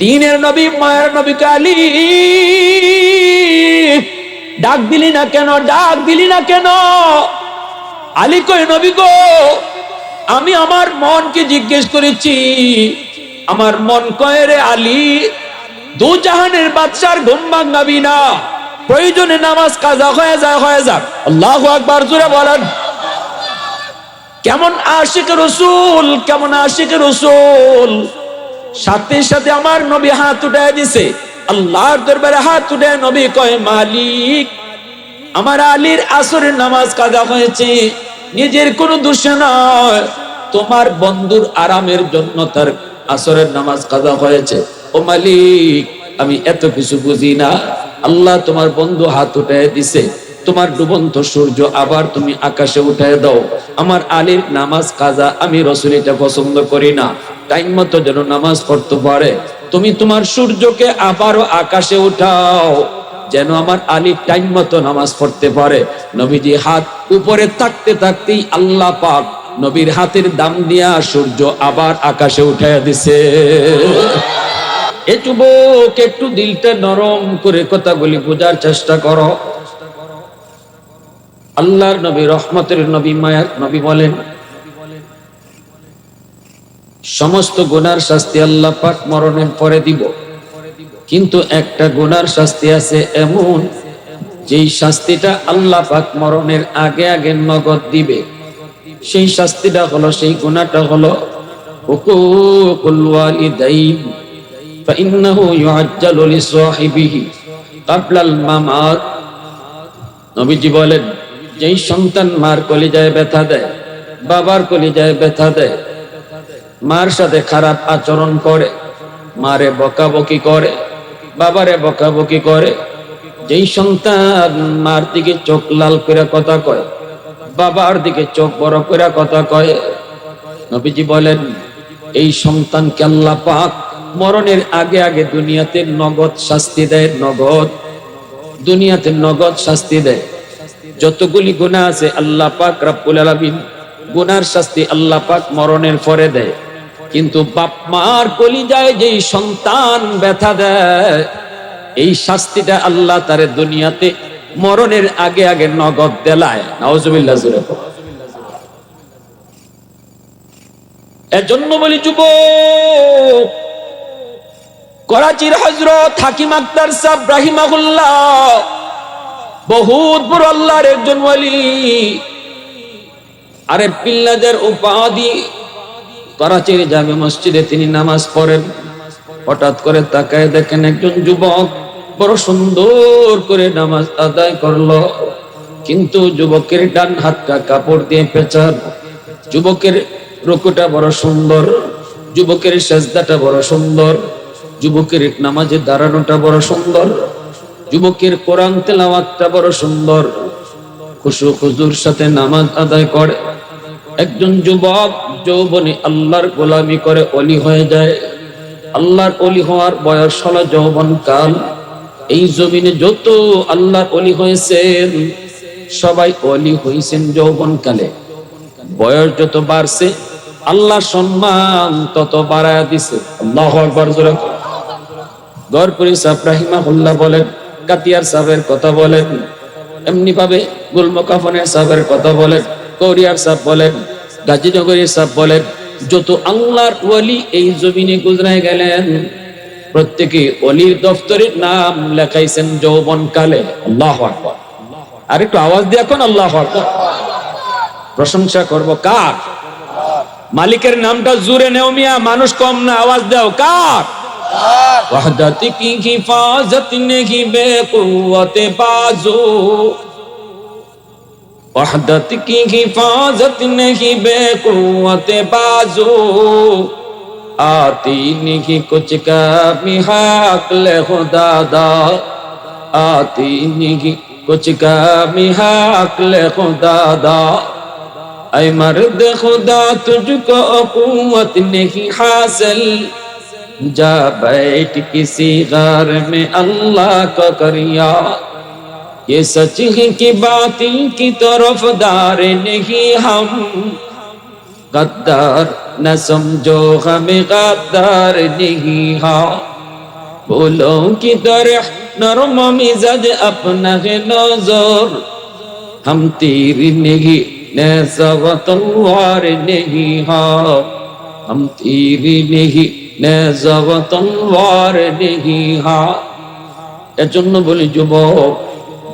দিনের নবী মায়ের নবীকে আলী ডাক দিলি না কেন, ডাক দিলি না কেন? আলী কই নবী গো, আমি আমার মনকে জিজ্ঞেস করেছি, আমার মন কয় রে আলী, দু জাহানের বাদশার ঘুম ভাঙাবি না, প্রয়োজনে নামাজ কাজা হয়ে যাক। আল্লাহু আকবার, জোরে বলেন। কেমন আশিক রাসূল, কেমন আশিক রাসূল। সাথে সাথে আমার নবী হাত উঠায় দিছে, আল্লাহর দরবারে হাত উঠায় নবী কয়, মালিক, আমার আলীর আসরের নামাজ কাজা হয়েছে, নিজের কোনো দোষে নয়, তোমার বন্ধুর আরামের জন্য তার আসরের নামাজ কাজা হয়েছে। ও মালিক, আমি এত কিছু বুঝি না, আল্লাহ তোমার বন্ধু হাত উঠায় দিছে, তোমার ডুবন্ত সূর্য আবার তুমি আকাশে উঠায় দাও, আমার আলীর নামাজ কাজা, আমি রাসূল এটা পছন্দ করি না, টাইম মতো যেন নামাজ পড়তে পারে, তুমি তোমার সূর্যকে আবারও আকাশে উঠাও, যেন আমার আলী টাইম মতো নামাজ পড়তে পারে। নবীজি হাত উপরে থাকতে থাকতেই আল্লাহ পাক নবীর হাতের দাম দিয়া সূর্য আবার আকাশে উঠাইয়া দিছে। এ যুবক, একটু দিলটা নরম করে কথাগুলি বোঝার চেষ্টা করো। আল্লাহর নবী, রহমতের নবী, মায়ার নবী বলেন, সমস্ত গুনার শাস্তি আল্লাহ পাক মরণের পরে দিব, কিন্তু একটা গুনার শাস্তি আছে এমন, যেই শাস্তিটা আল্লাহ পাক মরণের আগে আগে নগদ দিবে। সেই শাস্তিটা হলো, সেই গুনাহটা হলো হুকুকুল ওয়ালিদাইন, ফাইন্নাহু ইউআজ্জালু লিসাহিবিহি ক্বাবলাল মামাত। নবীজি বলেন, যেই সন্তান মার কলিজায় ব্যথা দেয়, বাবার কলিজায় ব্যথা দেয়, মার সাথে খারাপ আচরণ করে, মারে বকাবকি করে, বাবারে বকাবকি করে, যেই সন্তান মার দিকে চোখ লাল করে কথা কয়, বাবার দিকে চোখ বড় করে কথা কয়, নবীজি বলেন, এই সন্তানকে আল্লাহ পাক মরণের আগে আগে দুনিয়াতে নগদ শাস্তি দেয়, নগদ, দুনিয়াতে নগদ শাস্তি দেয়। যতগুলি গুনাহ আছে আল্লাহ পাক রব্বুল আলামিন গুনার শাস্তি আল্লাহ পাক মরণের পরে দেয়, কিন্তু বাপ মার কলিজায় যেই সন্তান ব্যথা দেয়, এই শাস্তিটা আল্লাহ তারে দুনিয়াতে মরণের আগে আগে নগদ দেলায়। নাউজুবিল্লাহ, জোরে বলো। এজন্য বলি যুবক, করাচির হযরত হাকিম আখতার সাহেব রাহিমাহুল্লাহ বহুত বড় আল্লাহর একজন ওয়ালি, আরে পিল্লাদের উপাধি। করাচির জামে মসজিদে তিনি নামাজ পড়েন, হঠাৎ করে তাকায় দেখেন একজন যুবক বড় সুন্দর করে নামাজ আদায় করলো, কিন্তু যুবকের ডান হাতটা কাপড় দিয়ে পেঁচানো, যুবকের রুকুটা বড় সুন্দর, যুবকের সেজদাটা বড় সুন্দর, যুবকের নামাজে দাঁড়ানোটা বড় সুন্দর, যুবকের কোরআন তেলাওয়াতটা বড় সুন্দর, খুশু খুজুর সাথে নামাজ আদায় করে। একজন যুবক যৌবনে আল্লাহর গোলামি করে ওলি হয়ে যায়। আল্লাহর ওলি হওয়ার বয়স হলো যৌবন কাল। এই জমিনে যত আল্লাহর ওলি হয়েছেন, সবাই ওলি হয়েছেন যৌবন কালে। বয়স যত বাড়ছে, আল্লাহ সম্মান তত বাড়ায় দিছে। আল্লাহু আকবার, জোরে গরপুরি সাহেব রাহিমাহুল্লাহ বলেন, কাতিয়ার সাহেবের কথা বলেন, এমনি ভাবে গুলমকাফনের সাহেবের কথা বলেন, কৌরিয়ার সাহেব বলেন, গাজীনগরী সাহেব বলেন, যত আল্লাহর ওলি এই জমিনে গুজরায় গেলেন, প্রত্যেকে ওলির দফতরের নাম লেখাইছেন যৌবন কালে। আল্লাহু আকবার। আর একটু আওয়াজ দিয়ে এখন আল্লাহু আকবার। প্রশংসা করব কার? মালিকের নামটা জুড়ে নেও মিয়া, মানুষ কম না, আওয়াজ দাও কার? वहदत की हिफाजत नहीं बेकुव्वत बाजू, वहदत की हिफाजत नहीं बेकुव्वत बाजू, आती नहीं कुछ कमी हक़ खुदा दा, आती नहीं कुछ कमी हक़ खुदा दा, ऐ मर्द खुदा तुझको कुव्वत नहीं हासिल, जा बैठ किसी गार में अल्लाह का करिया, ये सच है कि बातिल की तरफदार नहीं हम, गद्दार न समझो हमें गद्दार नहीं हाँ, फूलों की तरह नरम मिजाज अपना है नजर हम तीर नहीं नेज़ा व तलवार नहीं हाँ हम तीर नहीं नेज़ा व तलवार नहीं हाँ এজন্য বলি যুবক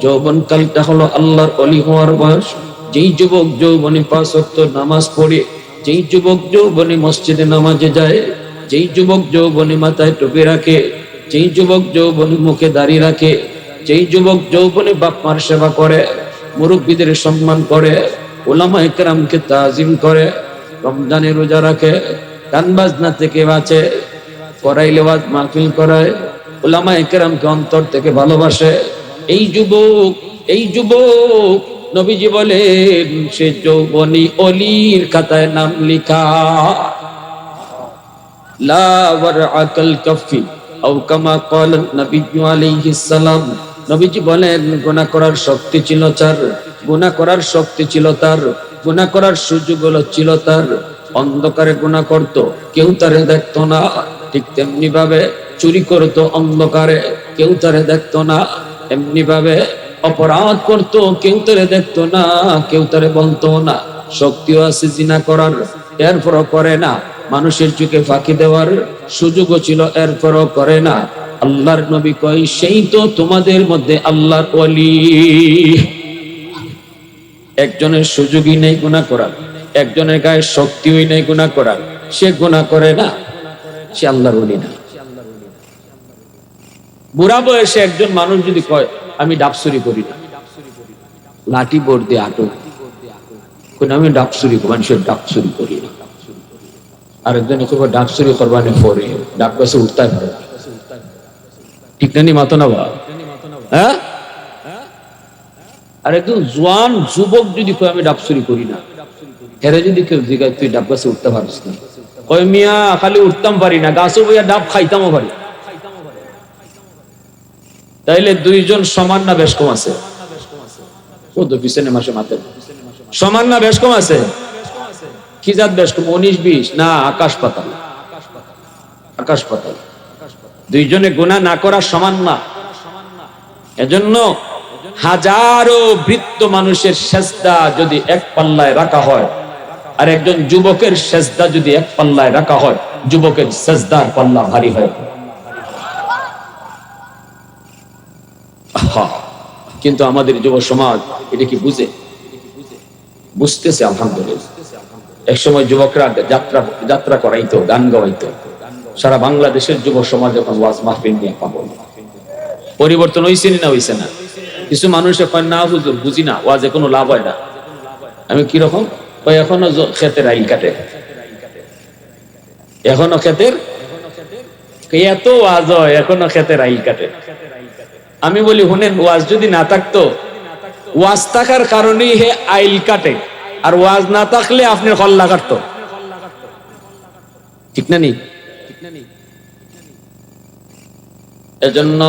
যৌবন কালটা হলো আল্লাহর ওলি হওয়ার বয়স যেই যুবক যৌবনে 5 ওয়াক্ত নামাজ পড়ে যেই যুবক যৌবনে মসজিদে নামাজে যায় যেই যুবক যৌবনে মাথায় টুপি রাখে যেই যুবক যৌবনে মুখে দাড়ি রাখে যেই যুবক যৌবনে বাপ মার সেবা করে মুরব্বিদের সম্মান করে উলামায়ে কেরামকে তাজিম করে রমজানে রোজা রাখে গান বাজনা থেকে বাঁচে পড়াইলে ওয়াজ মাহফিল করায় উলামায়ে কেরামকে অন্তর থেকে ভালোবাসে এই যুবক নবীজি বলেন সে যৌবনী অলির খাতায় নাম লেখা লা ওয়ারআকাল কাফি আও কামা ক্বালা নবী আলাইহিস সালাম নবীজি বলেন গুনাহ করার শক্তি ছিল তার গুনাহ করার শক্তি ছিল তার গুনাহ করার সুযোগ ছিল তার অন্ধকারে গুনাহ করত কেউ তারে দেখতো না ঠিক তেমনি ভাবে চুরি করত অন্ধকারে কেউ তারে দেখতো না এমনি ভাবে অপরাধ করত কেউ তারে দেখতো না কেউ তারে বলতো না শক্তিও আছে জিনা করার এরপরও করে না মানুষের চোখে ফাঁকি দেওয়ার সুযোগও ছিল এরপরও করে না আল্লাহর নবী কয় সেই তো তোমাদের মধ্যে আল্লাহর ওলি একজনের সুযোগই নেই গুনাহ করার একজনের গায়ে শক্তিও নেই গুনাহ করার সে গুনাহ করে না সে আল্লাহর ওলি না বুড়া বয়সে একজন মানুষ যদি কয় আমি ডাব চুরি করি না লাঠি বোর্ড দিয়ে আটক কোন আমি ডাব চুরি করি মানুষের ডাব চুরি করি না আরেকজন কবে ডাব চুরি করবানে পরে ডাব গাছে উঠতে পারে ঠিক না নি মাতো না বা হ্যাঁ আর একজন জোয়ান যুবক যদি কয় আমি ডাব চুরি করি না এরা যদি কেউ জিজ্ঞাসা তুই ডাব গাছে উঠতে পারিস না কয় মিয়া খালি উঠতাম পারি না গাছও বইয়া ডাব খাইতামও পারি তাইলে দুইজন সমান না বেশ কম আছে কত পিছনে মাসে মাত্র সমান না বেশ কম আছে কি জাত বেশ কম 19-20 না আকাশ পাতাল দুইজনে গুনাহ না করা সমান না এজন্য হাজারো বৃত্ত মানুষের সেজদা যদি এক পাল্লায় রাখা হয় আর একজন যুবকের সেজদা যদি এক পাল্লায় রাখা হয় যুবকের সেজদার পাল্লা ভারী হয় কিন্তু আমাদের যুব সমাজ এটা কি বুঝে বুঝতেছে আলহামদুলিল্লাহ একসময় যুবকরা যাত্রা করাইতো গান গাওয়াইতো সারা বাংলাদেশের যুব সমাজ যখন ওয়াজ মাহফিল নিয়ে পাগল পরিবর্তন হইছে না হইছে না কিছু মানুষে কয় না হুজুর বুঝি না ওয়াজে কোনো লাভ হয় না আমি কি রকম কয় এখনো ক্ষেতের আইল কাটে এখনো ক্ষেতের এত ওয়াজ হয় এখনো ক্ষেতের আইল কাটে আমি বলি শুনেন ওয়াজ যদি না থাকতো ওয়াজ থাকার কারণেই হে আইল কাটে আর ওয়াজ না থাকলে আপনার হল্লা কাটতো ঠিক না নি এজন্য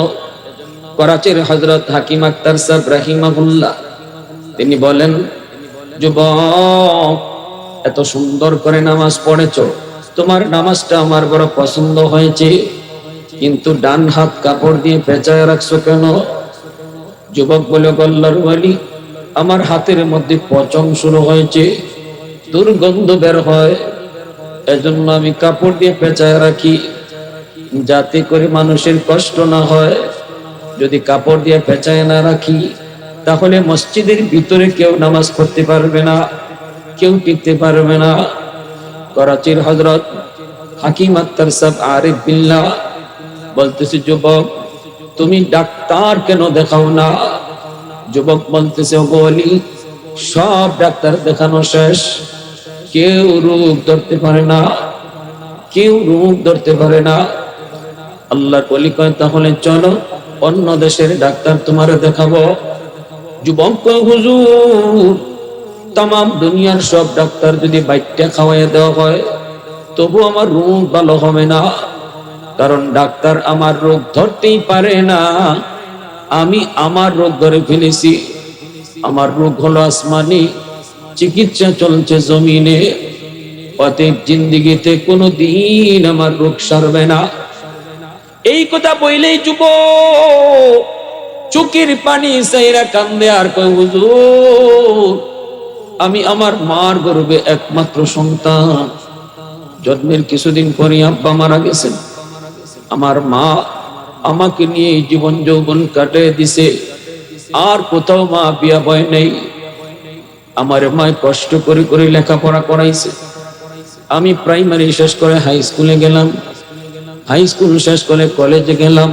করাচির হযরত হাকিম আক্তার সাহেব রাহিমাহুল্লাহ তিনি বলেন যুবক এত সুন্দর করে নামাজ পড়েছো তোমার নামাজটা আমার বড় পছন্দ হয়েছে কিন্তু ডান হাত কাপড় দিয়ে পেঁচায় রাখছো কেন যুবক বলে আল্লাহর ওলি আমার হাতের মধ্যে পচন শুরু হয়েছে দুর্গন্ধ বের হয় এজন্য আমি কাপড় দিয়ে পেঁচায় রাখি যাতে করে মানুষের কষ্ট না হয় যদি কাপড় দিয়ে পেঁচায় না রাখি তাহলে মসজিদের ভিতরে কেউ নামাজ পড়তে পারবে না কেউ টিকতে পারবে না করাচির হযরত হাকিম আক্তার সাহেব আরিফ বিল্লাহ বলতেছে যুবক তুমি ডাক্তার কেন দেখাও না যুবক বলতেছে বলি সব ডাক্তার দেখানো শেষ কেউ রোগ ধরতে পারে না আল্লাহর ওলি কয় তাহলে চলো অন্য দেশের ডাক্তার তোমারে দেখাবো যুবক কয় হুজুর তাম দুনিয়ার সব ডাক্তার যদি বাইটটা খাওয়াইয়া দেওয়া হয় তবু আমার রোগ ভালো হবে না কারণ ডাক্তার আমার রোগ ধরতেই পারে না আমি আমার রোগ ধরে ফেলেছি আমার রোগ হলো আসমানি চিকিৎসা চলছে জমিনে অতএব জিন্দেগিতে কোনোদিন আমার রোগ সারবে না এই কথা বইলেই যুব চোখের পানি সাইরা কান্দে আর কয়, হুজুর আমি আমার মার গর্ভে একমাত্র সন্তান, জন্মের কিছুদিন পরে আব্বা মারা গেছেন, আমার মা আমাকে নিয়ে জীবন যৌবন কাটিয়ে দিছে, আর কোথাও মা বিয়া বয় নেই, আমার মা কষ্ট করে করে লেখাপড়া করাইছে, আমি প্রাইমারি শেষ করে হাই স্কুলে গেলাম, হাই স্কুল শেষ করে কলেজে গেলাম,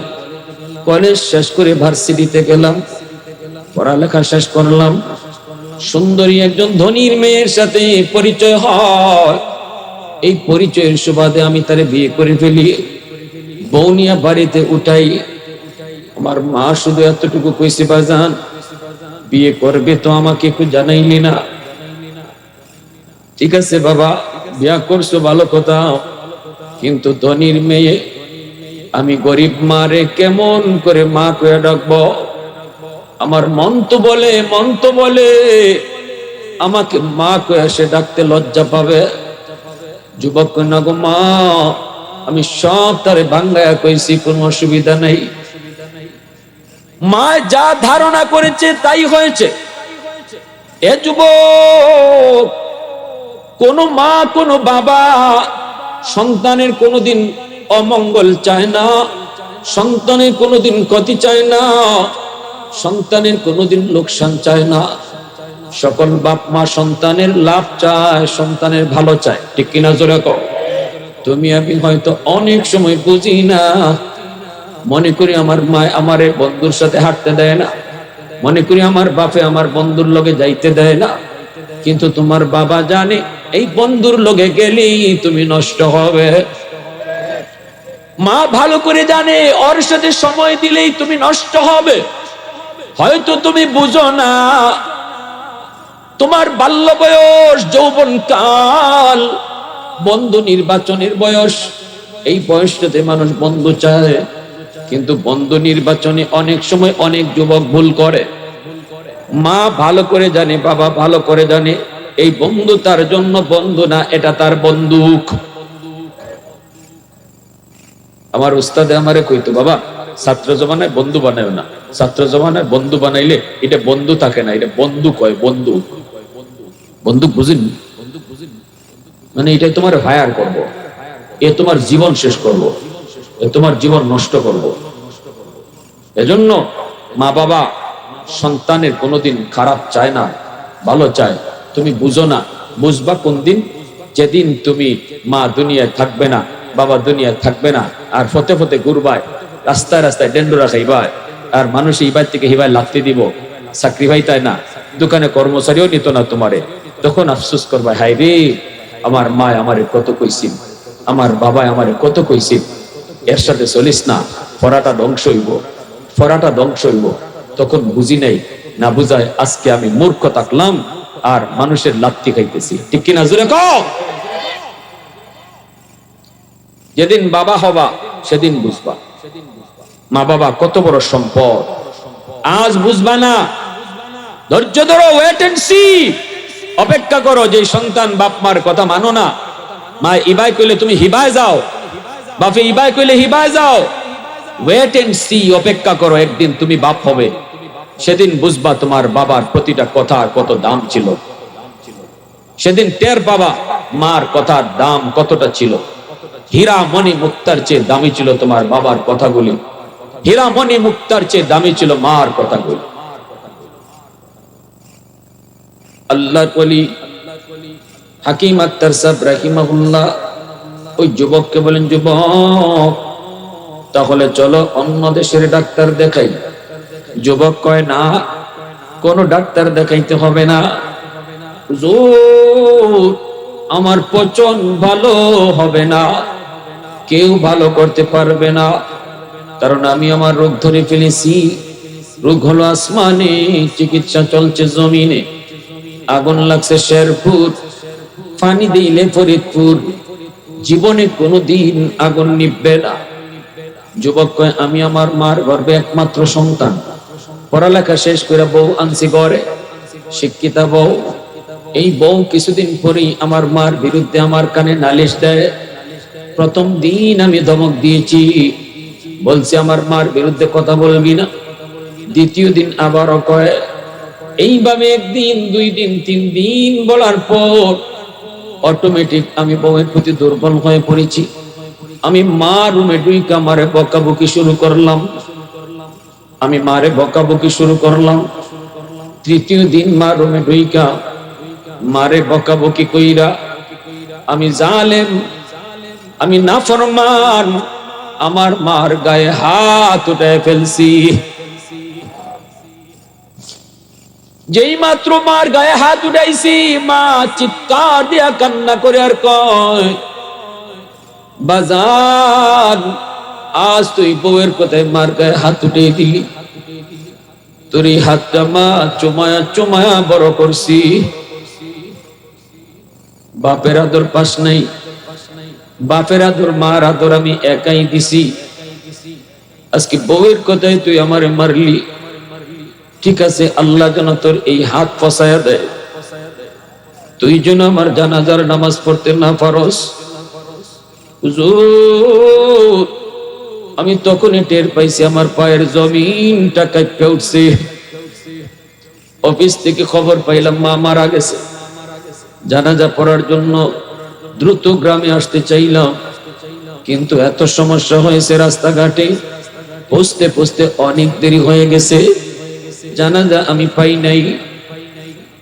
কলেজ শেষ করে ভার্সিটিতে গেলাম, পড়ালেখা শেষ করলাম, সুন্দরী একজন ধনীর মেয়ের সাথে পরিচয় হয়, এই পরিচয়ের সুবাদে আমি তারে বিয়ে করে ফেলি, বৌনিয়া বাড়িতে উঠাই। আমার মা শুধু এতটুকু কইছে, বাজান বিয়ে করবে তো আমাকে একটু জানাইলি না? ঠিক আছে বাবা, বিয়া করছো ভালো কথা, কিন্তু ধনীর মেয়ে, আমি গরিব মারে কেমন করে মা কয়ে ডাকবো? আমার মন তো বলে আমাকে মা কয়ে সে ডাকতে লজ্জা পাবে। যুবক কন্যা, গো মা, আমি সব তারে বাংলায় কইছি, কোনো অসুবিধা নাই। মা যা ধারণা করেছে তাই হয়েছে। এ যুবক, কোন মা কোন বাবা সন্তানের কোনোদিন অমঙ্গল চায় না, সন্তানের কোনোদিন ক্ষতি চায় না, সন্তানের কোনোদিন লোকসান চায় না। সকল বাপ মা সন্তানের লাভ চায়, সন্তানের ভালো চায়, ঠিক কিনা জোরে কও? তুমি আমি হয়তো অনেক সময় বুঝি না, মনে করি আমার মা আমারে বন্ধুর সাথে হাঁটতে দেয় না, মনে করি আমার বাপে আমার বন্ধুর লগে যাইতে দেয় না, কিন্তু তোমার বাবা জানে এই বন্ধুর লগে গেলেই তুমি নষ্ট হবে। মা ভালো করে জানে ওর সাথে সময় দিলেই তুমি নষ্ট হবে। হয়তো তুমি বুঝো না, তোমার বাল্য বয়স, যৌবন কাল, বন্ধু নির্বাচনের বয়স, এই বয়সটাতে মানুষ বন্ধু চায়, কিন্তু বন্ধু নির্বাচনে অনেক সময় অনেক যুবক ভুল করে। মা ভালো করে জানে, বাবা ভালো করে জানে, এই বন্ধু তার জন্য বন্ধু না, এটা তার বন্দুক। আমার উস্তাদে আমারে কইতো, বাবা ছাত্র জমানায় বন্ধু বানায় না, ছাত্র জমানায় বন্ধু বানাইলে এটা বন্ধু থাকে না, এটা বন্দুক হয়, বন্দুক। বন্দুক বুঝিনি, মানে এটাই তোমার ফায়ার করব, এ তোমার জীবন শেষ করব, এ তোমার জীবন নষ্ট করব। এজন্য মা বাবা সন্তানের কোনোদিন খারাপ চায় না, ভালো চায়। তুমি বুঝো না, বুঝবা কোন দিন? যেদিন তুমি মা দুনিয়ায় থাকবে না, বাবা দুনিয়ায় থাকবে না, আর ফতে ফতে ঘুরবায়, রাস্তায় রাস্তায় ডেন্ডুরা খাইবায়, আর মানুষ এই বাড়ি থেকে হিবায় লাত্তি দিব, চাকরি পাইতায় না, দোকানে কর্মচারীও নিত না তোমারে, তখন আফসোস করবা, হাই রে আমার মা আমারে কত কইছিল, আমার বাবা আমারে কত কইছিল, এর সাথে চলিস না, পড়াটা ধ্বংস হইব, পড়াটা ধ্বংস হইব। তখন বুঝি নাই, না বুঝায় আজকে আমি মূর্খ থাকলাম আর মানুষের লাত্তি খাইতেছি, ঠিক কিনা জোরে কও? যেদিন বাবা হবা সেদিন বুঝবা মা বাবা কত বড় সম্পদ। আজ বুঝবা না, ধৈর্য ধরো, ওয়েট এন্ড সি, অপেক্ষা করো। যে সন্তান বাপ মার কথা মানো না, মা ইবাই কইলে তুমি হিবায় যাও, বাপে ইবাই কইলে হিবায় যাও, ওয়েট এন্ড সি, অপেক্ষা করো, একদিন তুমি বাপ হবে, সেদিন বুঝবা তোমার বাবার প্রতিটা কথা কত দাম ছিল, সেদিন টের পাবা মার কথার দাম কতটা ছিল। হীরা মণি মুক্তার চেয়ে দামি ছিল তোমার বাবার কথাগুলি, হীরা মণি মুক্তার চেয়ে দামি ছিল মার কথাগুলি। আল্লাহর ওলি হাকিম আক্তার সাহেব রাহিমাহুল্লাহ ওই যুবককে বলেন, যুবক তাহলে চলো অন্য দেশের ডাক্তার দেখাই। যুবক কয়, না, কোন ডাক্তার দেখাইতে হবে না, হুজুর আমার পচন ভালো হবে না, কেউ ভালো করতে পারবে না, কারণ আমি আমার রোগ ধরে ফেলেছি। রোগ হলো আসমানে, চিকিৎসা চলছে জমিনে, আগুন লাগছে শেরপুর, পানি দিলে ফরিদপুর, জীবনে কোনোদিন আগুন নিভবে না। যুবক কয়, আমি আমার মার গর্ভে একমাত্র সন্তান, পড়ালেখা শেষ করে বউ আনছি ঘরে, শিক্ষিতা বউ। এই বউ কিছুদিন পরেই আমার মার বিরুদ্ধে আমার কানে নালিশ দেয়। প্রথম দিন আমি ধমক দিয়েছি, বলছে আমার মার বিরুদ্ধে কথা বলবি না। দ্বিতীয় দিন আবারও কয়। এইভাবে একদিন, 2 দিন, 3 দিন বলার পর অটোমেটিক আমি বউয়ের প্রতি দুর্বল হয়ে পড়েছি। আমি মা রুমে ঢুইকা মারে বকাবকি শুরু করলাম। আমি মারে বকাবকি শুরু করলাম। তৃতীয় দিন মা রুমে ঢুইকা মারে বকাবকি কইরা আমি জালেম, আমি নাফরমান, আমার মার গায়ে হাত উঠায় ফেলছি। যেই মাত্র মার গায়ে হাত উঠাইছি, মা চিৎকার দিয়া কান্না করে আর কয়, বাজান আজ তুই বউয়ের কথায় মার গায়ে হাত উঠিয়ে দিলি। তোর এই হাতটা মা চুমায়া চুমায়া বড় করছি। বাপের আদর পাস নাই, বাপের আদর মার আদর আমি একাই দিছি। আজকে বউয়ের কথায় তুই আমারে মারলি। ঠিক আছে, আল্লাহ যেন তোর এই হাত ফসায়া দেয়, তুই যেন আমার জানাজার নামাজ পড়তে না পারস। হুজুর, আমি তখনই টের পাইছি আমার পায়ের জমিনটা কাঁপতে উঠছে। অফিস থেকে খবর পাইলাম মা মারা গেছে। জানাজা পড়ার জন্য দ্রুত গ্রামে আসতে চাইলাম, কিন্তু এত সমস্যা হয়েছে রাস্তাঘাটে, পৌঁছতে পৌঁছতে অনেক দেরি হয়ে গেছে। জানাজা আমি পাই নাই।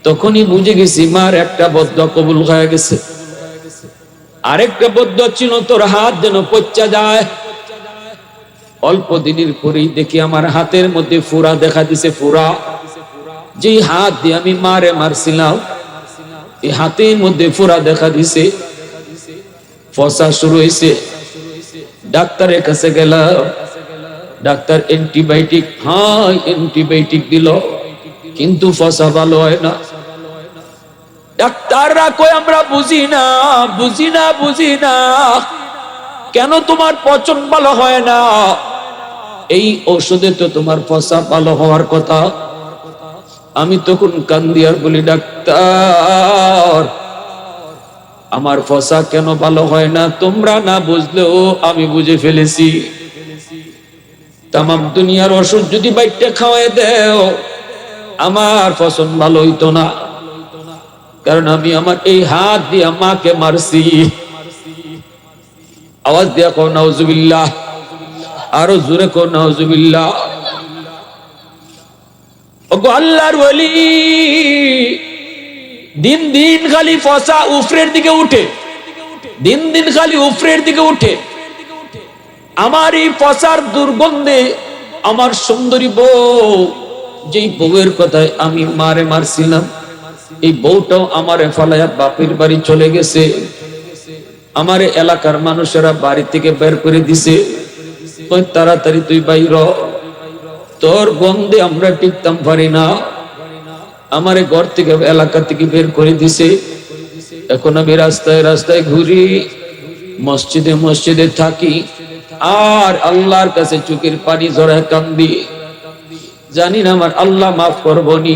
তখনই বুঝে গেছি মার একটা বদদুয়া কবুল হয়ে গেছে। আরেকটা বদদুয়া ছিল, তোর হাত যেন পচা যায়। অল্প দিনের পরেই দেখি আমার হাতের মধ্যে ফুরা দেখা দিছে। ফুরা, যে হাত দিয়ে আমি মারে মারছিলাম, এই হাতের মধ্যে ফুরা দেখা দিছে, ফসা শুরু হয়েছে। ডাক্তারের কাছে গেলাম, ডাক্তার অ্যান্টিবায়োটিক, হ্যাঁ অ্যান্টিবায়োটিক দিল, কিন্তু ফসা ভালো হয় না। ডাক্তাররা কই আমরা বুঝি না, বুঝি না, বুঝি না, কেন তোমার পচন ভালো হয় না? এই ঔষধে তো তোমার ফসা ভালো হওয়ার কথা। আমি তখন কান্দি আর বলি, ডাক্তার আমার ফসা কেন ভালো হয় না? তোমরা না বুঝলেও আমি বুঝে ফেলেছি। তামাম দুনিয়ার ওষুধ যদি বাইটটা খাওয়াই দেও, আমার ফসল ভালো হইতো না, কারণ আমি আমার এই হাত দিয়ে মাকে মারছি। আওয়াজ দিয়া কও নাউজুবিল্লাহ, আরো জোরে কও নাউজুবিল্লাহ। ওগো আল্লাহর ওলি, দিন দিন খালি ফসা উফরের দিকে উঠে, দিন দিন খালি উফরের দিকে উঠে। আমার এই ফসার দুর্গন্ধে আমার সুন্দরী বউ, যেই বউয়ের কথায় আমি মারে মারছিলাম, এই বউটাও আমারে ফালায়া বাপের বাড়ি চলে গেছে। আমার এলাকার মানুষেরা বাড়ি থেকে বের করে দিছে, তাড়াতাড়ি তুই বাইর, তোর গন্ধে আমরা টিকতাম পারি না। আমারে ঘর থেকে এলাকা থেকে বের করে দিছে। এখন আমি রাস্তায় রাস্তায় ঘুরি, মসজিদে মসজিদে থাকি, আর আল্লাহর কাছে চোখের পানি ঝরায় কান্দি। জানি না আমার আল্লাহ মাফ করবনি।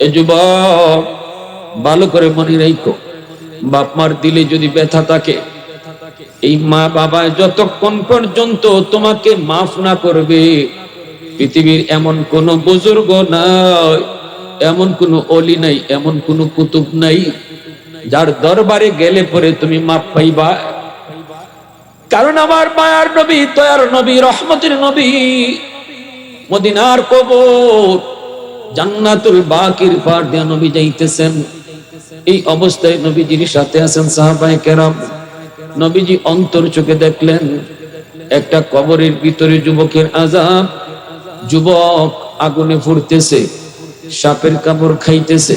এ যুবক, ভালো করে মনে রাখো, বাপ মার দিলে যদি ব্যথা থাকে, এই মা বাবা যতক্ষণ পর্যন্ত তোমাকে মাফ না করবে, পৃথিবীর এমন কোন বুজুর্গ নাই, এমন কোন অলি নাই, এমন কোন কুতুব নাই, যার দরবারে গেলে পরে তুমি মাফ পাইবা। কারণ আমার মায়ার নবী, দয়ার নবী, রহমতের নবী, মদিনার কবর জান্নাতুল বাকির পার দিয়ে নবী যাইতেছেন। এই অবস্থায় নবীজির সাথে আছেন সাহাবায়ে কেরাম। নবীজি অন্তর চোখে দেখলেন একটা কবরের ভিতরে যুবকের আযাব। যুবক আগুনে ফুটতেছে, সাপের কামড় খাইতেছে,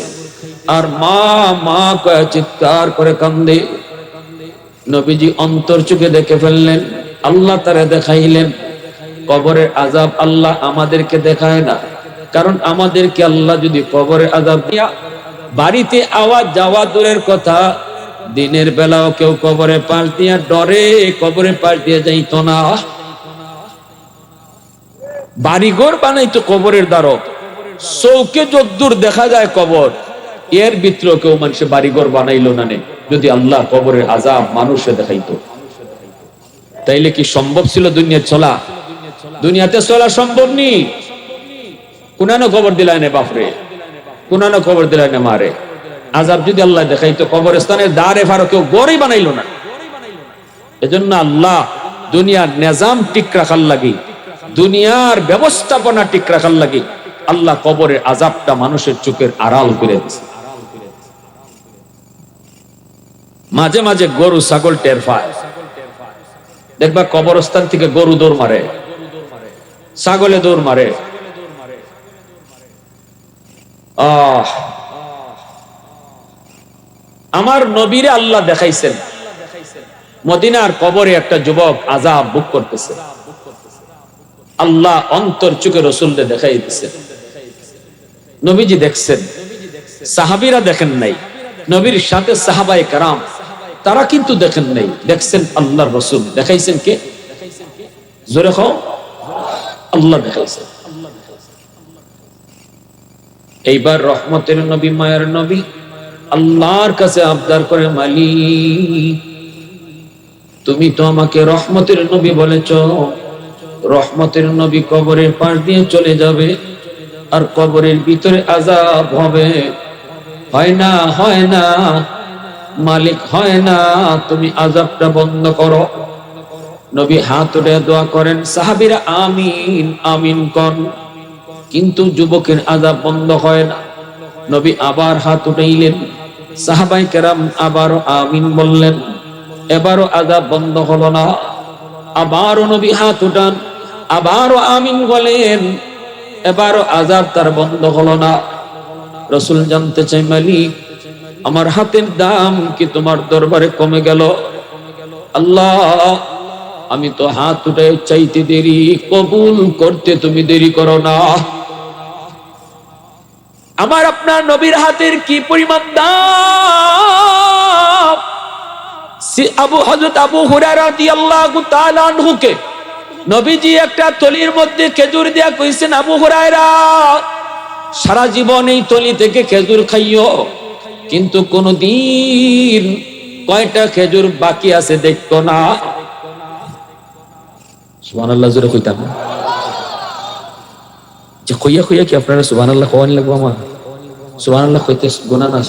আর মা মা কয়ে চিৎকার করে কান্দে। নবীজি অন্তর চোখে দেখে ফেললেন, আল্লাহ তারা দেখাইলেন। কবরের আযাব আল্লাহ আমাদেরকে দেখায় না, কারণ আমাদেরকে আল্লাহ যদি কবরের আযাব দিয়া বাড়িতে আওয়াজ যাওয়া দূরের কথা, দিনের বেলাও কেউ কবরে পাশ দিয়া ডরে কবরে পাশ দিয়ে যাইতো না। বাড়িঘর বানাইতো কবরের দ্বারক, চৌকে যদ্দূর দেখা যায় কবর, এর ভিতরে কেউ মানুষের বাড়িঘর বানাইলো না, যদি আল্লাহ কবরের আযাব মানুষে দেখাইতো। তাইলে কি সম্ভব ছিল দুনিয়া চলা? দুনিয়াতে চলা সম্ভব নি। কুনানো খবর দিলাই না বাপরে, কুনানো খবর দিলাই না মারে। আজাব যদি আল্লাহ দেখাইতো কবরস্থানের দ্বারে ফারো কেউ গড়ই বানাইলো না। এজন্য আল্লাহ দুনিয়ার নিজাম ঠিক রাখার লাগি, দুনিয়ার ব্যবস্থাপনা ঠিক রাখার লাগি আল্লাহ কবরের আযাবটা মানুষের চোখের আড়াল করে দিয়েছে। মাঝে মাঝে গরু ছাগল টের পায়, দেখবা কবরস্থান থেকে গরু দৌড় মারে, ছাগলে দৌড় মারে। আমার নবীরে আল্লাহ দেখাইছেন মদিনার কবরে একটা যুবক আযাব ভোগ করতেছে, আল্লাহ অন্তর চোখে রাসূলকে দেখাই দিয়েছেন। নবীজি দেখছেন, সাহাবীরা দেখেন নাই, নবীর সাথে সাহাবায়ে কেরাম তারা কিন্তু দেখেন নাই, দেখছেন আল্লাহর রাসূল। দেখাইছেন কে? জোরে কও, আল্লাহ দেখাইছেন। এইবার রহমতের নবী, মায়ের নবী আল্লাহর কাছে আবদার করে, মালিক তুমি তো আমাকে রহমতের নবী বলেছো, রহমতের নবী কবরের পাশ দিয়ে চলে যাবে আর কবরের ভিতরে আযাব হবে, হয় না, হয় না মালিক, হয় না, তুমি আযাবটা বন্ধ করো। নবী হাত উঠে দোয়া করেন, সাহাবীরা আমিন আমিন কন, কিন্তু যুবকের আযাব বন্ধ হয় না। নবী আবার হাত উঠাইলেন, সাহাবায়ে কেরাম আবারও আমিন বললেন, এবারও আযাব বন্ধ হলো না। আবারও নবী হাত উঠান, আবারও আমিন বলেন, এবারও আযাব তার বন্ধ হলো না। রাসূল জানতে চাই, মালিক আমার হাতের দাম কি তোমার দরবারে কমে গেল? আল্লাহ আমি তো হাত উঠে চাইতে দেরি, কবুল করতে তুমি দেরি করো না। আমার আপনার নবীর হাতের কি পরিমাণ দাম! হযরত আবু হুরায়রা রাদিয়াল্লাহু তাআলা আনহুকে নবীজি একটা থলির মধ্যে খেজুর দিয়া কইছেন, আবু হুরায়রা সারা জীবন এই থলি থেকে খেজুর খাইও, কিন্তু কোনদিন কয়টা খেজুর বাকি আছে দেখতো না। সুবহানাল্লাহ জোরে কইতাম যে কইয়া কইয়া কি আপনারা সুবহানাল্লাহ কোন লাগবো? আমার সুবহানাল্লাহ কইতে গুনাহ না?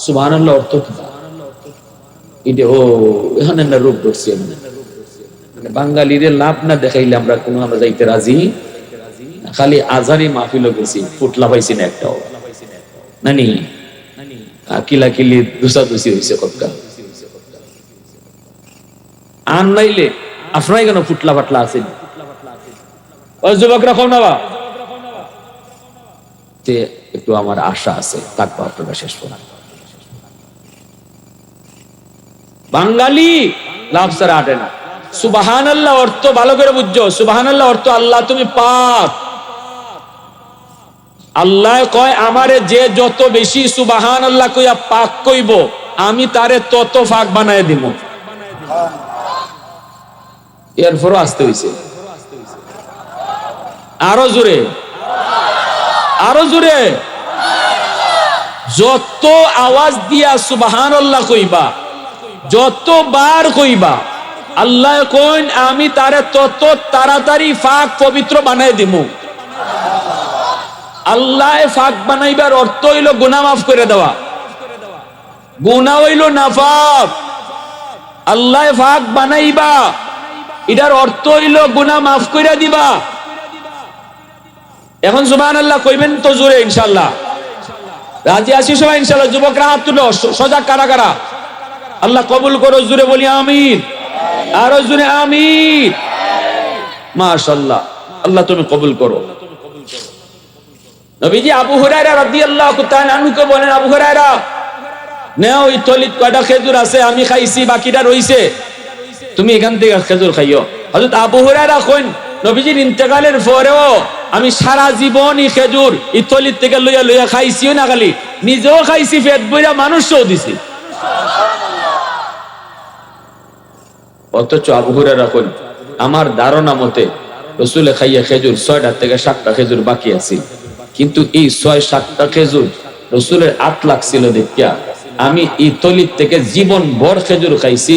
সুবহানাল্লাহ অর্থ কি? এটা ও এখানে না রূপ ধরছি, মানে বাঙালিদের লাভ না দেখাইলে আমরা কোনো আমরা যাইতে রাজি। খালি আজারি মাহফিলও গেছি, ফুটলা পাইছি না একটাও, নানি কিলা কিলি দুসাদুসি হয়েছে কতকা। আন নাইলে আপনারাই কেন ফুটলা ফাটলা আছেন? ও যুবকরা কম না বা একটু আমার আশা আছে, থাকবো আপনারা শেষ পর্যন্ত। বাঙালি লাভ ছাড়া আটে না। সুবহানাল্লাহ অর্থ ভালো করে বুঝছো, সুবহানাল্লাহ অর্থ আল্লাহ তুমি পাক। আল্লাহ কয় আমারে যে যত বেশি সুবহানাল্লাহ কইয়া পাক কইব, আমি তারে তত পাক বানায় দিব। এরপরও আসতে হইছে, আরো জোরে, আরো জোরে। যত আওয়াজ দিয়া সুবহানাল্লাহ কইবা, যতবার কইবা, আল্লাহ কইন আমি তারে তত তাড়াতাড়ি পাক পবিত্র বানায় দিব। আল্লাহ পাক বানাইবার অর্থ হইল গুনাহ মাফ করে দেওয়া, গুনাহ হইল নাফাক। আল্লাহ পাক বানাইবা এটার অর্থ হইল গুনাহ মাফ করে দিবা। এখন সুবহানাল্লাহ কইবেন তো জোরে ইনশাআল্লাহ? রাজি আছি সবাই ইনশাআল্লাহ? যুবকরা হাত তুলো, সজাগ কারা কারা? আল্লাহ কবুল করো, জোরে বলি আমিন, আরো জোরে আমিন। মাশাআল্লাহ, আল্লাহ তুমি কবুল করো। নবীজি আবু হুরায়রা রাদিয়াল্লাহু তাআলা আনহুকে বলেন, আবু হুরায়রা নেও এই থলিত কয়টা খেজুর আছে, আমি খাইছি, বাকিটা রইছে, তুমি এখান থেকে খেজুর খাইও। হযরত আবু হুরায়রা কইন, নবীজির ইন্তেকালের পরেও আমি সারা জীবন এই খেজুর এই থলিত থেকে লইয়া লইয়া খাইছিও না, খালি নিজেও খাইছি, পেট ভইরা মানুষও দিছি। অথচ আবু হুরায়রা কইন, আমার ধারণা মতে রাসূলে খাইয়া খেজুর 6টা থেকে 7টা খেজুর বাকি আছে, কিন্তু এই 6-7টা খেজুর রাসূলের 8 লাখ ছিল দেখিয়া আমি এই থলিত থেকে জীবন ভর খেজুর খাইছি,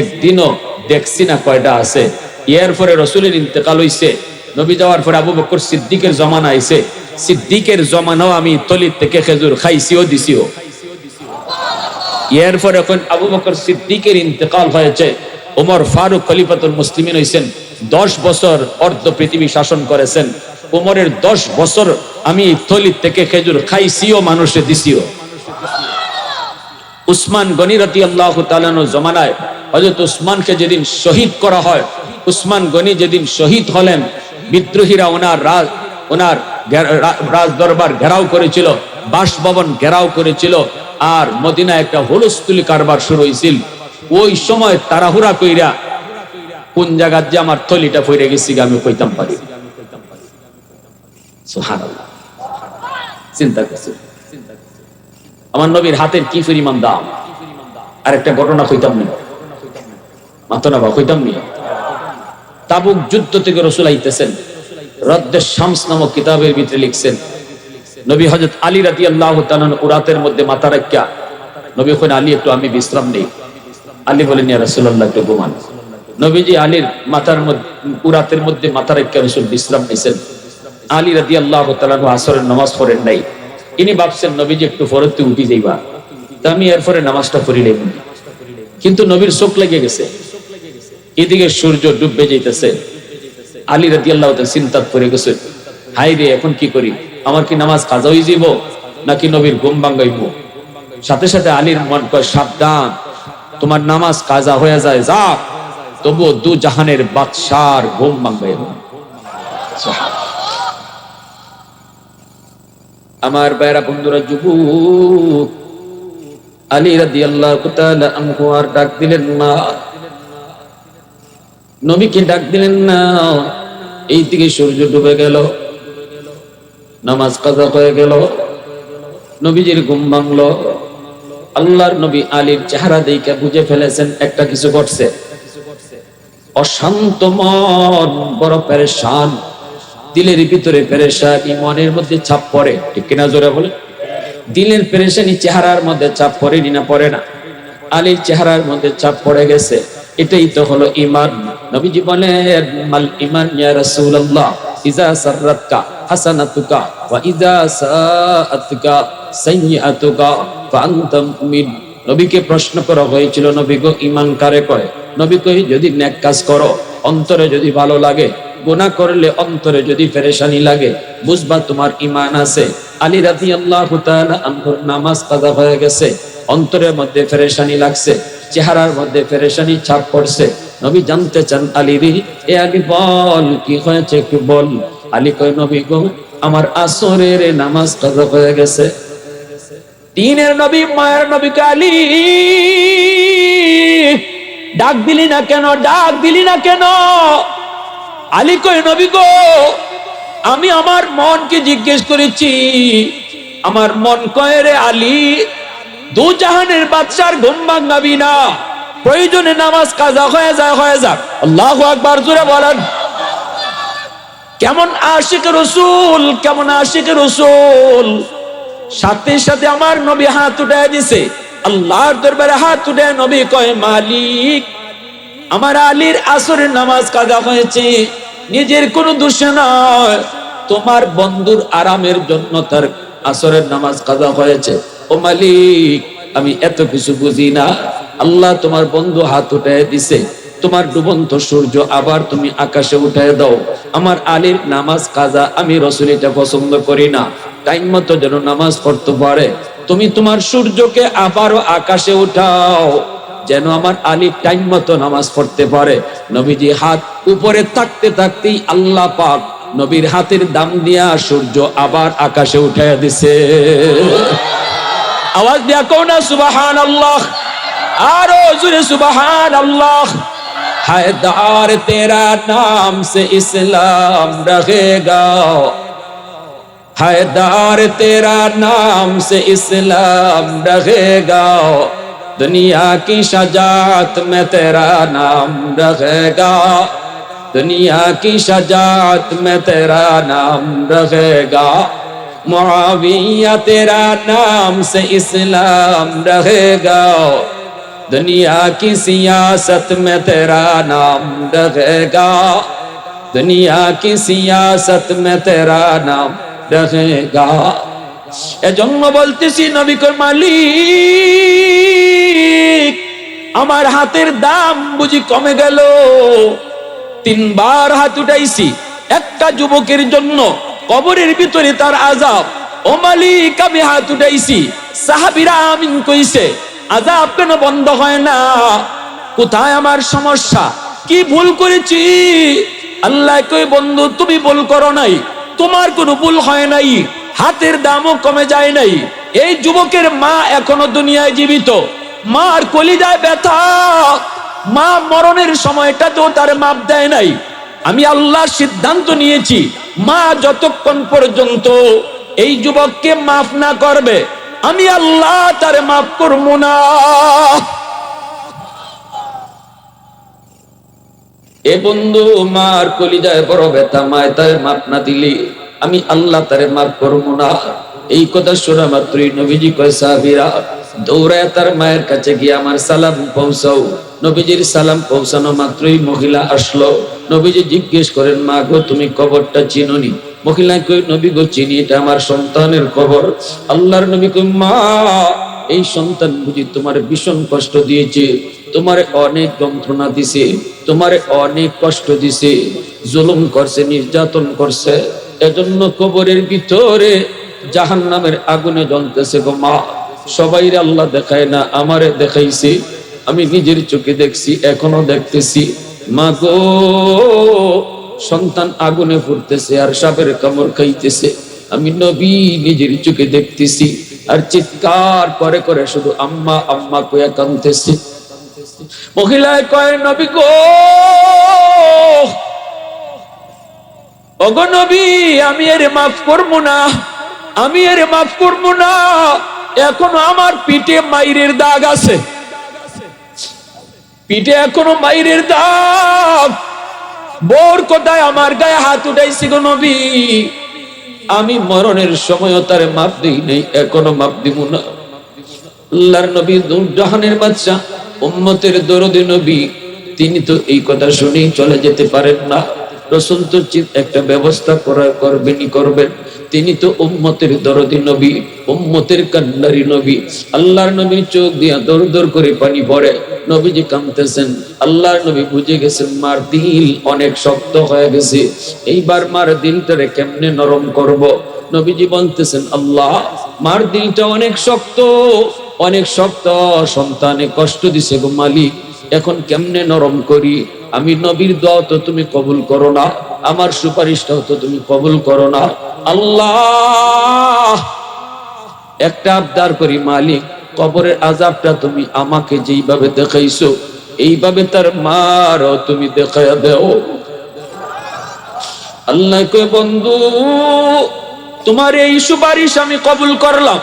একদিনও দেখছি না কয়টা আছে। এরপরে রাসূলের ইন্তেকাল হইছে, নবী যাওয়ার পরে আবু বকর সিদ্দিকের জমানা আইছে। সিদ্দিকের জমানাও আমি তলির থেকে খেজুর খাইছিও দিছিও। এরপরে এখন আবু বকর সিদ্দিকের ইন্তেকাল হয়েছে, ওমর ফারুক খলিফাতুল মুসলিমিন হইছেন, 10 বছর অর্ধ পৃথিবী শাসন করেছেন। ওমরের 10 বছর আমি তলির থেকে খেজুর খাইছিও, মানুষে দিছিও। উসমান গনি রাদিয়াল্লাহু তাআলা আনহু জমানায় হযরত উসমানকে যেদিন শহীদ করা হয়, উসমান গনি যেদিন শহীদ হলেন, বিদ্রোহীরা ওনার রাজ দরবার ঘেরাও করেছিল, বাসভবন ঘেরাও করেছিল, আর মদিনায় একটা হুলস্থুলি কারবার শুরু হয়েছিল। ওই সময় তাড়াহুড়া কইরা কোন জায়গার যে আমার থলিটা পড়ে গেছি আমি কইতাম পারি। সুবহানাল্লাহ, চিন্তা করছি আমার নবীর হাতের কি পরিমাণ দাম। আর একটা ঘটনা কইতাম নি, মাতো না বা কইতাম নি। তাবুক যুদ্ধ থেকে রাসূল আইতেছেন, রদ্দে শামস নামক কিতাবের ভিতরে লিখছেন, নবী হযরত আলী রাদিয়াল্লাহু তাআলা উরাতের মধ্যে মাথা রাখিয়া নবী কইলেন, আলী একটু আমি বিশ্রাম নেই। আলী বলেন, ইয়া রাসূলুল্লাহ একটু ঘুমান। নবীজি আলীর মাথার মধ্যে উরাতের মধ্যে মাথা রাখিয়া রাসূল বিশ্রাম নিছেন। আলী রাদিয়াল্লাহু তাআলা আসরের নামাজ পড়েন নাই। ইনি ভাবছেন নবীজি একটু পরতে উঠি যাইবা, তা আমি এরপরে নামাজটা পড়িলাম। কিন্তু নবীর চোখ লেগে গেছে, এদিকে সূর্য ডুববে যাইতেছে। আলী রাদিয়াল্লাহু তাআলা চিন্তাত পড়ে গেছে, হাই রে এখন কি করি, আমার কি নামাজ কাজা হয়ে যাইব নাকি নবীর ঘুম ভাঙাইব? সাথে সাথে আলীর মন কয়, সাবধান, তোমার নামাজ কাজা হয়ে যায় যা, তবুও দু জাহানের বাদশার ঘুম ভাঙাইব। আমার ভাইরা বন্ধুরা, যুবক আলী রাদিয়াল্লাহু তাআলা আনহু আর ডাক দিলেন না, নবীকে ডাক দিলেন না। এই দিকে সূর্য ডুবে গেল, নামাজ কাজা হয়ে গেল, নবীজির ঘুম ভাঙলো। আল্লাহর নবী আলীর চেহারা দেখে বুঝে ফেলেছেন একটা কিছু ঘটছে। অশান্ত মন, বড় পেরেশান, দিলের ভিতরে পেরেশানি, মনের মধ্যে চাপ পড়ে, ঠিক কিনা জোরে বলে? দিলের পেরেশানি চেহারার মধ্যে চাপ পড়ে না? পড়ে না? আলীর চেহারার মধ্যে চাপ পড়ে গেছে। এটাই তো হলো ঈমান। নবীজি বলেন, মাল ঈমান ইয়া রাসূলুল্লাহ, ইজা সাররাতকা হাসানাতুকা ওয়া ইজা সাআতুকা সাইয়্যাতুকা ফাআনতা মুমিন। নবীকে প্রশ্ন করা হয়েছিল, নবী গো ঈমান কারে কয়? নবী কই, যদি নেক কাজ করো, অন্তরে যদি ভালো লাগে, গুনাহ করলে অন্তরে যদি পেরেশানি লাগে, বুঝবা তোমার ঈমান আছে। আলী রাদিয়াল্লাহু তাআলা আনহুর নামাজ কাজা হয়ে গেছে, অন্তরের মধ্যে পেরেশানি লাগছে, চেহারার মধ্যে পেরেশানি ছাপ পড়ছে। নবী জানতে চান, আলী রে, এ আলী বল কি হয়েছে একটু বল। আলী কয়, নবী গো, আমার আসরের নামাজ কাজা হয়ে গেছে। দিনের নবী, মায়ের নবী কে, আলী ডাক দিলি না কেন, ডাক দিলি না কেন? আলী কয়, নবী গো, আমি আমার মনকে জিজ্ঞেস করেছি, আমার মন কয় রে আলী, দু জাহানের বাদশার ঘুম ভাঙাবি না, প্রয়োজনে নামাজ কাজা হয়ে যায়, হয়ে যাক। আল্লাহু আকবার, জোরে বলেন। কেমন আশিক রাসূল, কেমন আশিক রাসূল। সাথে সাথে আমার নবী হাত উঠায় দিছে, আল্লাহর দরবারে হাত উঠায় নবী কয়, মালিক, আমার আলীর আসরের নামাজ কাজা হয়েছে, নিজের কোনো দোষ নয়, তোমার বন্ধুর আরামের জন্য তার আসরের নামাজ কাজা হয়েছে। ও মালিক, আমি এত কিছু বুঝি না, আল্লাহ তোমার বন্ধু হাত উঠায় দিছে, তোমার ডুবন্ত সূর্য আবার তুমি আকাশে উঠায় দাও। আমার আলীর নামাজ কাজা, আমি রাসূল এটা পছন্দ করি না, টাইম মতো যেন নামাজ পড়তে পারে। তুমি তোমার সূর্যকে আবারও আকাশে উঠাও, যেন আমার আলী টাইম মতো নামাজ পড়তে পারে। নবীজি হাত উপরে থাকতে থাকতেই আল্লাহ পাক নবীর হাতের দাম দিয়া সূর্য আবার আকাশে উঠাইয়া দিছে। আওয়াজ দিয়া কও না সুবহানাল্লাহ, আরো জোরে সুবহানাল্লাহ। हैदर तेरा नाम से इस्लाम रहेगा, हैदर तेरा नाम से इस्लाम रहेगा, दुनिया की शजात में तेरा नाम रहेगा, दुनिया की शजात में तेरा नाम रहेगा, मुआविया तेरा नाम से इस्लाम रहेगा, दुनिया की सियासत में तेरा नाम रहेगा, दुनिया की सियासत में तेरा नाम रहेगा। এজন্য বলতেছি নবী কই মালিক আমার হাতের দাম বুঝি কমে গেল। 3 বার হাত উঠাইছি একটা যুবকের জন্য, কবরের ভিতরে তার আযাব। ও মালিক আমি হাত উঠাইছি, সাহাবীরা আমিন কইছে, আযাব কেন বন্ধ হয় না? কোথায় আমার সমস্যা, কি ভুল করেছি? আল্লাহ কই বন্ধু তুমি ভুল করো নাই, তোমার কোনো ভুল হয় নাই, হাতের দামও কমে যায় নাই। এই যুবকের মা এখনো দুনিয়ায় জীবিত, মার কলিজায় ব্যথা, মা মরণের সময়টাতেও তার মাপ দেয় নাই। আমি আল্লাহ সিদ্ধান্ত নিয়েছি মা যতক্ষণ পর্যন্ত এই যুবককে মাফ না করবে আমি আল্লাহ তারে মাফ করব না। এ বন্ধু মার কলিজায় বড় ব্যথা, মায় তারে মাফ না দিলে আমি আল্লাহ তারে মাফ করব না। এই কথা শোনা মাত্রই নবীজি কয় সাহাবীরা দৌড়ায় তার মায়ের কাছে গিয়ে আমার সালাম পৌঁছাও। নবীজির সালাম পৌঁছানো মাত্রই মহিলা আসলো। নবীজি জিজ্ঞেস করেন মা গো তুমি কবরটা চিনোনি? মহিলা কই নবী গো চিনি, এটা আমার সন্তানের কবর। আল্লাহর নবী কই মা এই সন্তান বুঝি তোমার ভীষণ কষ্ট দিয়েছে, তোমারে অনেক যন্ত্রণা দিছে, তোমারে অনেক কষ্ট দিছে, জুলুম করছে, নির্যাতন করছে, এজন্য কবরের ভিতরে জাহান্নামের আগুনে জ্বলতেছে গো মা। সবাইরে আল্লাহ দেখায় না, আমারে দেখাইছে, আমি নিজের চোখে দেখছি, এখনো দেখতেছি। মা গো সন্তান আগুনে ফুটতেছে আর সাপের কামড় খাইতেছে, আমি নবী নিজের চোখে দেখতেছি। আর চিৎকার করে করে শুধু আম্মা আম্মা কইয়া কাঁদতেছে। মহিলায় কয় নবী গো ওগো নবী আমি এর মাফ করব না, আমি এর মাফ করব না, এখনো আমার পিঠে মাইরের দাগ আছে, পিঠে এখনো মাইরের দাগ। বোর কোথায় আমার গায়ে হাত উঠাইছি গো নবী, আমি মরণের সময়ও তারে মাফ দিই নাই, এখনো মাফ দিব না। আল্লাহর নবী দুজাহানের বাদশা উম্মতের দরদি নবী, তিনি তো এই কথা শুনেই চলে যেতে পারেন না। রাসূল তো একটা ব্যবস্থা করবেনই করবেন, তিনি তো উম্মতের দরদি নবী, উম্মতের কান্ডারি নবী। আল্লাহর নবী চোখ দিয়া দর দর করে পানি পড়ে, নবীজি কাঁদতেছেন। আল্লাহর নবী বুঝে গেছেন মার দিল অনেক শক্ত হয়ে গেছে, এইবার মার দিলটারে কেমনে নরম করব। নবীজি বলতেছেন আল্লাহ মার দিলটা অনেক শক্ত, অনেক শক্ত, সন্তানে কষ্ট দিছে গো মালিক, এখন কেমনে নরম করি? আমি নবীর দোয়া তো তুমি কবুল করো না, আমার সুপারিশটাও তো তুমি কবুল করো না। আল্লাহ একটা আবদার করি মালিক, কবরের আযাবটা তুমি আমাকে যেইভাবে দেখাইছো এইভাবে তার মারও তুমি দেখায়া দাও। আল্লাহ কয় বন্ধু তোমার এই সুপারিশ আমি কবুল করলাম।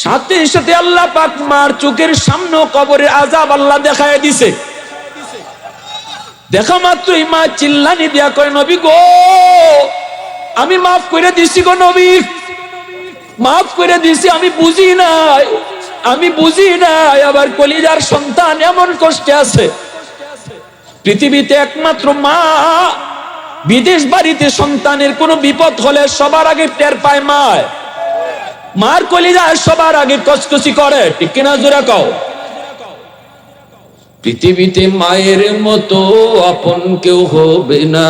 সাথে সাথে আল্লাহ পাক মার চোখের সামনে কবরের আযাব আল্লাহ দেখায় দিছে। দেখা মাত্রই মা চিল্লানি দিয়া কয় নবী গো আমি মাফ করে দিছি গো নবী, মাফ করে দিছি, আমি বুঝি নাই, আমি বুঝি নাই আবার কলিজার সন্তান এমন কষ্টে আছে। পৃথিবীতে একমাত্র মা, বিদেশ বাড়িতে সন্তানের কোনো বিপদ হলে সবার আগে টের পায় মা, মার কলিজায় সবার আগে কচকচি করে, ঠিক কিনা জোরে কও। পৃথিবীতে মায়ের মতো আপন কেউ হবে না,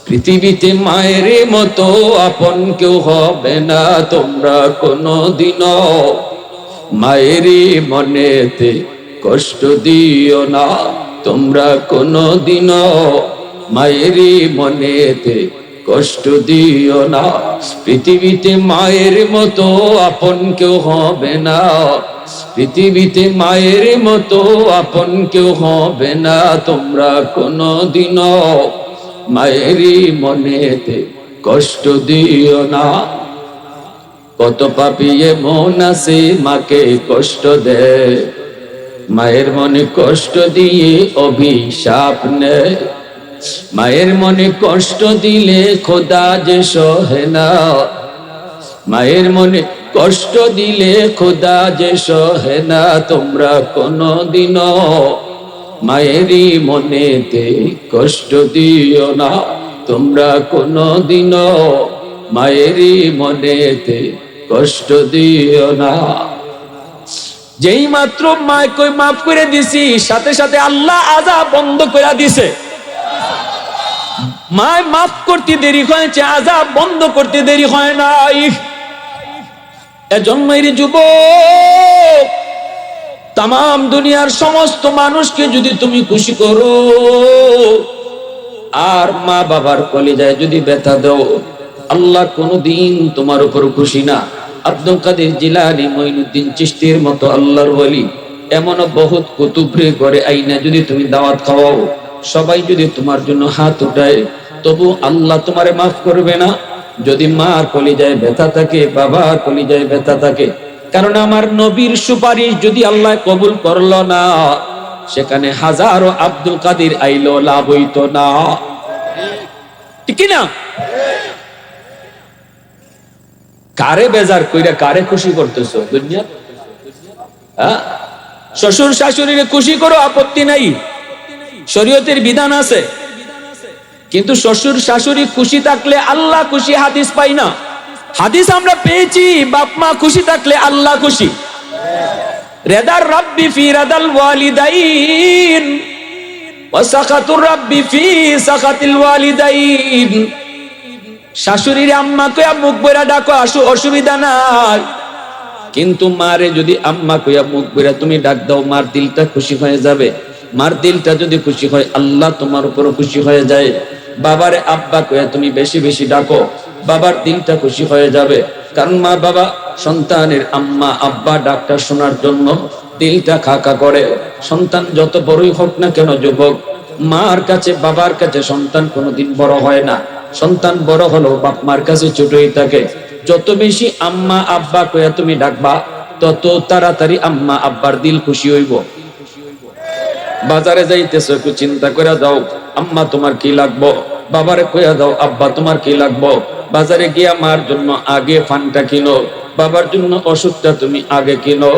পৃথিবীতে মায়ের মতো আপন কেউ হবে না, তোমরা কোনদিনও মায়ের মনেতে কষ্ট দিও না, তোমরা কোনদিনও মায়ের মনেতে কষ্ট দিও না। পৃথিবীতে মায়ের মতো আপন কেউ হবে না, পৃথিবীতে মায়ের মতো আপন কেউ হবে না, তোমরা কোনদিনও মায়েরই মনেতে কষ্ট দিও না। কত পাপী মন আছে মাকে কষ্ট দেয়, মায়ের মনে কষ্ট দিয়ে অভিশাপ নেয়, মায়ের মনে কষ্ট দিলে খোদা যে সহে না, মায়ের মনে কষ্ট দিলে খোদা যে সহে না তোমরা কোনদিনও মায়েরই মনেতে কষ্ট দিও না তোমরা কোনদিনও মায়েরই মনেতে কষ্ট দিও না। যেই মাত্র মাকে মাফ করে দিছি সাথে সাথে আল্লাহ আযাব বন্ধ করে দিছে। মায় মাফ করতে দেরি হয়েছে, আযাব বন্ধ করতে দেরি হয় নাই। এজন্যই যুবক, তাম দুনিয়ার সমস্ত মানুষকে যদি তুমি খুশি করো আর মা বাবার কলিজায় যদি ব্যথা দাও, আল্লাহ কোনদিন তোমার উপর খুশি না। আব্দুল কাদের জিলানী, মঈনুদ্দিন চিশতির মতো আল্লাহর ওলি এমন বহুত কুতুবরে করে আইনা যদি তুমি দাওয়াত খাওয়াও, সবাই যদি তোমার জন্য হাত উঠায়, তবু আল্লাহ তোমারে মাফ করবে না যদি মার কলিজায় ব্যথা থাকে, বাবার কলিজায় ব্যথা থাকে। কারণ আমার নবীর সুপারিশ যদি আল্লাহ কবুল করলো না, সেখানে হাজারো আব্দুল কাদের আইলো, লাভ হইতো না। ঠিক না? কারে বেজার কইরা কারে খুশি করতেছো দুনিয়া? শ্বশুর শাশুড়িরে খুশি করো, আপত্তি নাই, শরীয়তের বিধান আছে। কিন্তু শ্বশুর শাশুড়ি খুশি থাকলে আল্লাহ খুশি হাদিস পাই না। হাদিস আমরা পেয়েছি, বাপ মা খুশি থাকলে আল্লাহ খুশি। রেদার রাব্বি ফি রাদাল ওয়ালিদাইন ওয়া সাখাতুর রাব্বি ফি সাখাতিল ওয়ালিদাইন। শাশুড়ির আম্মা কইয়া মুখ বইরা ডাকো, অসুবিধা নাই, কিন্তু মারে যদি আম্মা কইয়া মুখ বইরা তুমি ডাক দাও, মার দিলটা খুশি হয়ে যাবে। মার দিলটা যদি খুশি হয়, আল্লাহ তোমার উপর খুশি হয়ে যায়। বাবারে আব্বা কইয়া তুমি বেশি বেশি ডাকো, বাবার দিলটা খুশি হয়ে যাবে। কারণ মা বাবা সন্তানের আম্মা আব্বা ডাকটা শোনার জন্য দিলটা খাকা করে। সন্তান যত বড়ই হোক না কেন যুবক, মার কাছে বাবার কাছে সন্তান কোনোদিন বড় হয় না। সন্তান বড় হলো বাপ মার কাছে ছোটই থাকে। যত বেশি আম্মা আব্বা কইয়া তুমি ডাকবা, তত তাড়াতাড়ি আম্মা আব্বার দিল খুশি হইব। বাজারে যাইতেছো, একটু চিন্তা করে দাও, আম্মা তোমার কি লাগবো, বাবারে কইয়া দাও আব্বা তোমার কি লাগবো। বাজারে গিয়া মার জন্য আগে ফানটা কিনো, বাবার জন্য ওষুধটা তুমি আগে কিনো।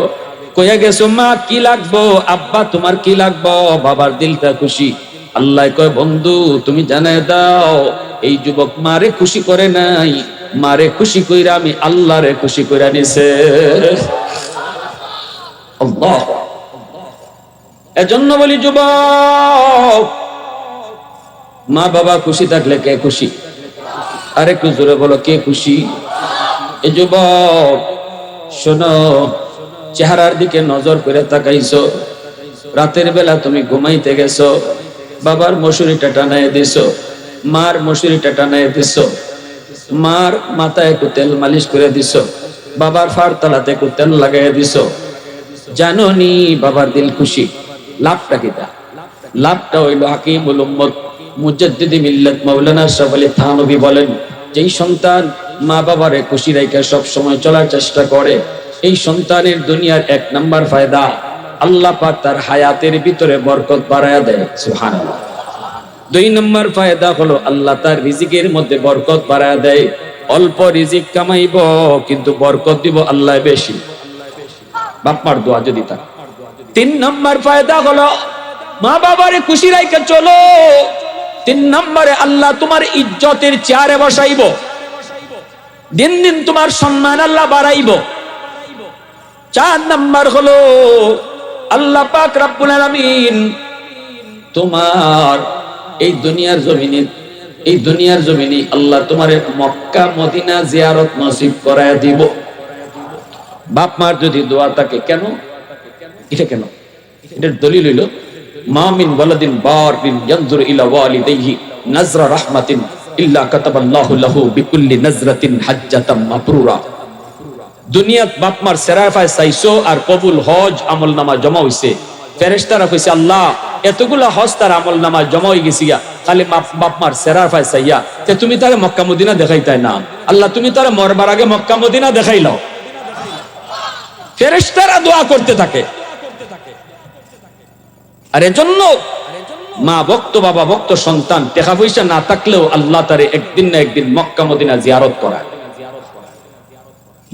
কইয়া গেছো মা কি লাগবো, আব্বা তোমার কি লাগবো, বাবার দিলটা খুশি। আল্লাহ কয় বন্ধু তুমি জানায় দাও, এই যুবক মারে খুশি করে নাই, মারে খুশি কইরা আমি আল্লাহরে খুশি কইরা নিছে। আল্লাহ। এজন্য বলি যুবক, মা বাবা খুশি থাকলে কে খুশি? আরে একটু জোরে বলো, কে খুশি? এ যুবক শোনো, চেহারার দিকে নজর করে তাকাইছো, রাতের বেলা তুমি ঘুমাইতে গেছো, বাবার মশুরিটা টানায় দিছো, মার মশুরিটা টানায় দিছো, মার মাথায় একটু তেল মালিশ করে দিছো, বাবার ফার তালাতে একটু তেল লাগাই দিছো। জানো নি বাবার দিল খুশি। লাভটা কিটা? লাভটা হইল হাকিমুল উম্মত মুজাদ্দিদি মিল্লাত মাওলানা আশরাফ আলী থানভী বলেন, যেই সন্তান মা বাবারে খুশি রাইখা সব সময় চলার চেষ্টা করে, এই সন্তানের দুনিয়ার এক নাম্বার ফায়দা, আল্লাহ পাক তার হায়াতের ভিতরে বরকত বাড়ায়া দেয়। সুবহানাল্লাহ। দুই নাম্বার ফায়দা হলো আল্লাহ তার রিজিকের মধ্যে বরকত বাড়ায়া দেয়। অল্প রিজিক কামাইব কিন্তু বরকত দিব আল্লাহ বেশি, বাপমার দোয়া যদি তার। তিন নাম্বার ফায়দা হলো মা বাবারে খুশি রাইখা চলো, তিন নম্বরে আল্লাহ তোমার ইজ্জতের চেয়ারে বসাইব, দিন দিন তোমার সম্মান আল্লাহ বাড়াইব। চার নাম্বার হলো আল্লাহ পাক রব্বুল আলামিন তোমার এই দুনিয়ার জমিনে আল্লাহ তোমারে মক্কা মদিনা জিয়ারত নসিব করায় দিব। বাপ মার যদি দোয়া থাকে, কেন এটা কেন? এটার দলিল হইল মা মিন ওয়ালাদিন বারিন ইয়ানজুরু ইলা ওয়ালিদাইহি নাজরা রাহমাতিন ইল্লা কাতাবাল্লাহু লাহু বিকুল্লি নাজরাতিন হাজ্জাতাম মাবরুরা। দুনিয়াত বাপ মার সেরাফায় চাইছো আর কবুল হজ আমলনামা জমা হইছে, ফেরেশতারা কইছে আল্লাহ এতগুলা হজ তার আমলনামা জমা হই গেছি, খালি বাপ মার সেরাফায় চাইয়া তে তুমি তারে মক্কা মদিনা দেখাইতাই না, আল্লাহ তুমি তারে মরবার আগে মক্কা মদিনা দেখাইলাও। ফেরেশতারা দোয়া করতে থাকে। আর এজন্য মা ভক্ত, বাবা ভক্ত, সন্তান টাকা পয়সা না থাকলেও আল্লাহ তারে একদিন না একদিন মক্কা মদিনা জিয়ারত করায়।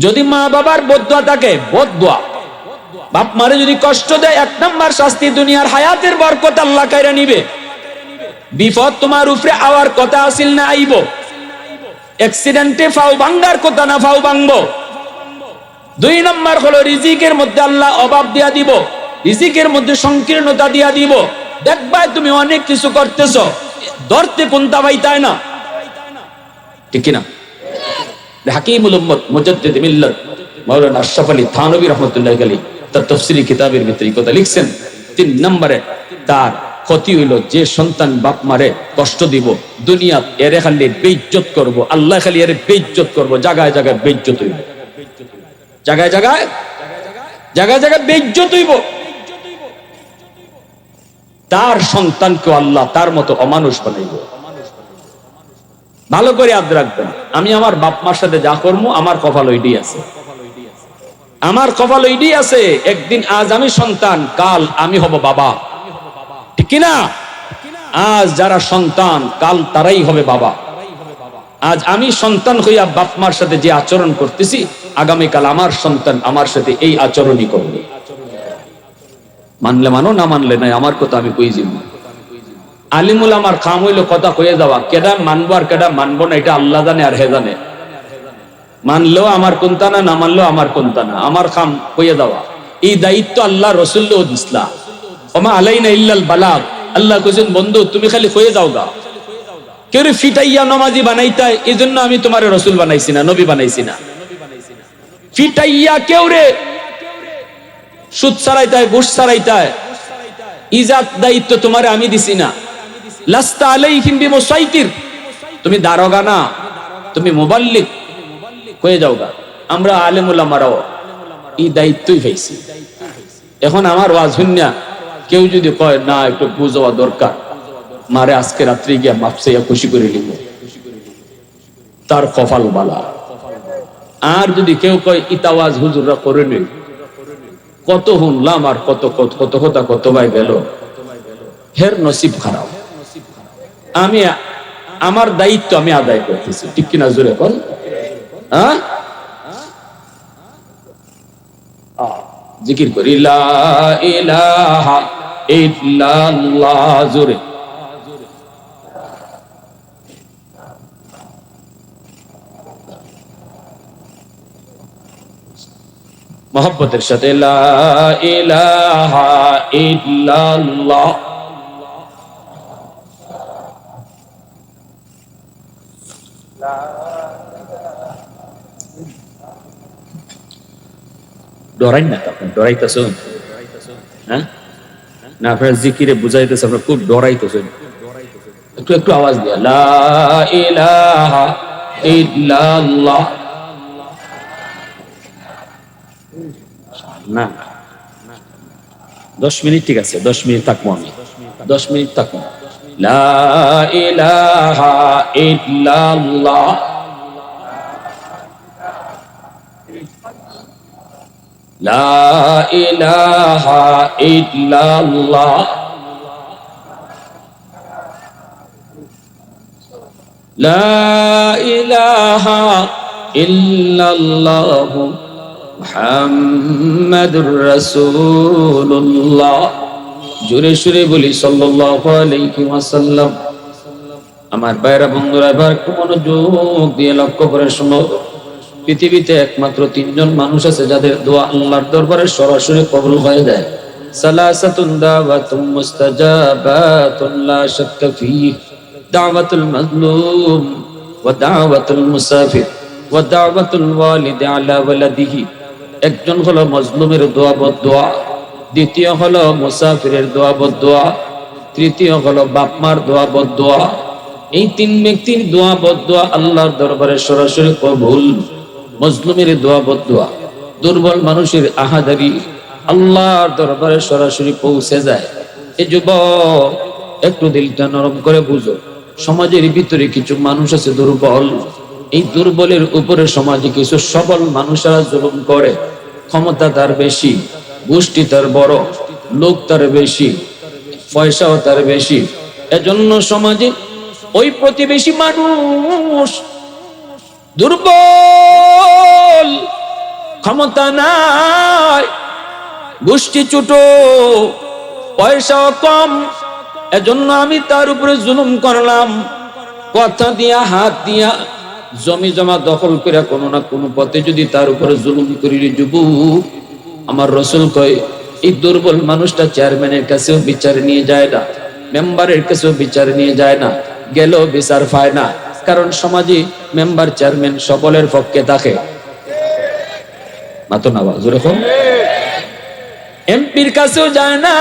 যদি মা বাবার বদদুয়া থাকে, বদদুয়া বাপ মারে যদি কষ্ট দেয়, 1 নাম্বার শাস্তি দুনিয়ার হায়াতের বরকত আল্লাহ কাইরা নিবে। বিপদ তোমার উপরে আওয়ার কথা আসিল না আইব, অ্যাক্সিডেন্টে ফাও ভাঙ্গার কথা না ফাও ভাঙবো। 2 নাম্বার হলো রিজিকের মধ্যে আল্লাহ অভাব দিয়া দিব, রিজিকের মধ্যে সংকীর্ণতা দিয়া দিব। দেখবা তুমি অনেক কিছু করতেছো, ধরতে কোনটা পাইতাই না, ঠিক কিনা? হাকিমুল উম্মত মুজাদ্দিদ মিল্লাত মাওলানা আশরাফ আলী থানভী রাহমাতুল্লাহি আলাইহি তার তাফসীরি কিতাবের ভিতরে কথা লিখছেন। 3 নম্বরে তার ক্ষতি হইল যে সন্তান বাপ মারে কষ্ট দিব, দুনিয়া এরে খালি বেইজ্জত করব, আল্লাহ খালি এরে বেইজ্জত করব, জায়গায় জায়গায় বেইজ্জত হইব, জায়গায় জায়গায় বেইজ্জত হইব। তার সন্তানকে আল্লাহ তার মতো অমানুষ বানাইব। ভালো করে আদ রাখবেন, আমি আমার বাপ মার সাথে যা করবো আমার কপাল ওইটাই আছে, আমার কপাল ওইটাই আছে। একদিন আজ আমি সন্তান, কাল আমি হব বাবা, ঠিক কিনা? আজ যারা সন্তান কাল তারাই হবে বাবা। আজ আমি সন্তান হইয়া বাপ মার সাথে যে আচরণ করতেছি, আগামীকাল আমার সন্তান আমার সাথে এই আচরণই করবে। মানলে মানো, না মানলে নাই, আমার কথা আমি কই যাব। আলিমুল আমার কাম হইলো কথা কয়ে যাওয়া, কেডা মানবো আর কেডা মানবো না এটা আল্লাহ জানে আর হে জানে। মানলেও আমার কোনটা না, না মানলেও আমার কোনটা না, আমার কাম কয়ে দেওয়া। এই দায়িত্ব আল্লাহ রসুল্লাহ ইসলাম ওমা আলাইনা ইল্লাল বালাগ। আল্লাহ কইছেন বন্ধু তুমি খালি কয়ে যাও গা। কেউ ফিটাইয়া নমাজি বানাইতাই, এই জন্য আমি তোমার রসুল বানাইছি না, নবী বানাইছি না। ফিটাইয়া কেউ রে সুদ ছাড়াইতায়, ঘুষ ছাড়াইতায়, ইজাত দায়িত্ব তোমারে আমি দিছি না। লাস্তা আলাইহিম বিমুসাইতির, তুমি দারোগা না, তুমি মুবাল্লিগ, কয়ে যাও গা। আমরা আলেম উলামারাও এই দায়িত্বই পাইছি। এখন আমার ওয়াজ শুনিয়া কেউ যদি কয় না একটু বুঝাওয়া দরকার, মারে আজকে রাত্রে গিয়া মাপসাইয়া খুশি করে নিব, তার কপাল বালা। আর যদি কেউ কয় ইতাওয়াজ হুজুররা করে নেই, কত শুনলাম আর কত কত কথা কত ভাই গেল, হের নসিব খারাপ। আমি আমার দায়িত্ব আমি আদায় করতেছি, ঠিক কিনা? জোরে বল। হ্যাঁ, জিকির করি লা ইলাহা ইল্লাল্লাহ, জোরে। মোহাব্বতের সাথে লা ইলাহা ইল্লাল্লাহ। ডরাই না, আপনি ডরাইতেছেন? হ্যাঁ না, আপনার জিকিরে বুঝাইতেছে আপনার খুব ডরাইতেছেন। একটু একটু আওয়াজ দিয়া লা ইলাহা ইল্লাল্লাহ। না 10 মিনিট, ঠিক আছে 10 মিনিট থাকবো, আমি 10 মিনিট থাকবো। লা ইলাহা ইল্লাল্লাহ, লা ইলাহা ইল্লাল্লাহ, লা ইলাহা ইল্লাল্লাহ মুহাম্মাদুর রাসূলুল্লাহ। জোরে সুরে বলি সাল্লাল্লাহু আলাইহি ওয়াসাল্লাম। আমার ভাইরা বন্ধুরা এবার একটু মনোযোগ দিয়ে লক্ষ্য করে শোনো। পৃথিবীতে একমাত্র 3 জন মানুষ আছে যাদের দোয়া আল্লাহর দরবারে সরাসরি কবুল হয়ে যায়। সালাসাতুন দাওয়াতুম মুস্তাজাবাতুন লা শাক্কা ফীহি, দাওয়াতুল মাজলুম ওয়া দাওয়াতুল মুসাফির ওয়া দাওয়াতুল ওয়ালিদি আলা ওয়ালাদিহি। একজন হলো মাজলুমের দোয়া বদদোয়া, দ্বিতীয় হলো মুসাফিরের দোয়া বদদোয়া, তৃতীয় হলো বাপ মার দোয়া বদদোয়া। এই 3 ব্যক্তির দোয়া বদদোয়া আল্লাহর দরবারে সরাসরি কবুল। মজলুমের দোয়া বদদোয়া, দুর্বল মানুষের আহাদারি আল্লাহর দরবারে সরাসরি পৌঁছে যায়। এই যুবক একটু দিলটা নরম করে বুঝো, সমাজের ভিতরে কিছু মানুষ আছে দুর্বল। এই দুর্বলের উপরে সমাজে কিছু সবল মানুষেরা জুলুম করে। ক্ষমতা তার বেশি, গোষ্ঠী তার বড়, লোক তার বেশি, পয়সাও তার বেশি। এজন্য সমাজে ওই প্রতিবেশী মানুষ দুর্বল, ক্ষমতা নাই, গোষ্ঠী ছোট, পয়সাও কম, এজন্য আমি তার উপরে জুলুম করলাম। কথা দিয়া হাত দিয়া জমি জমা দখল করে কোনো না কোনো পথে যদি তার উপরে জুলুম করি রে যুবক, আমার রাসূল কয় এই দুর্বল মানুষটা চেয়ারম্যানের কাছেও বিচার নিয়ে যায় না, মেম্বারের কাছেও বিচার নিয়ে যায় না, গেলেও বিচার পায় না। কারণ সমাজে মেম্বার চেয়ারম্যান সকলের পক্ষে থাকে। মাতো না জোরে কম। এমপির কাছেও যায় না,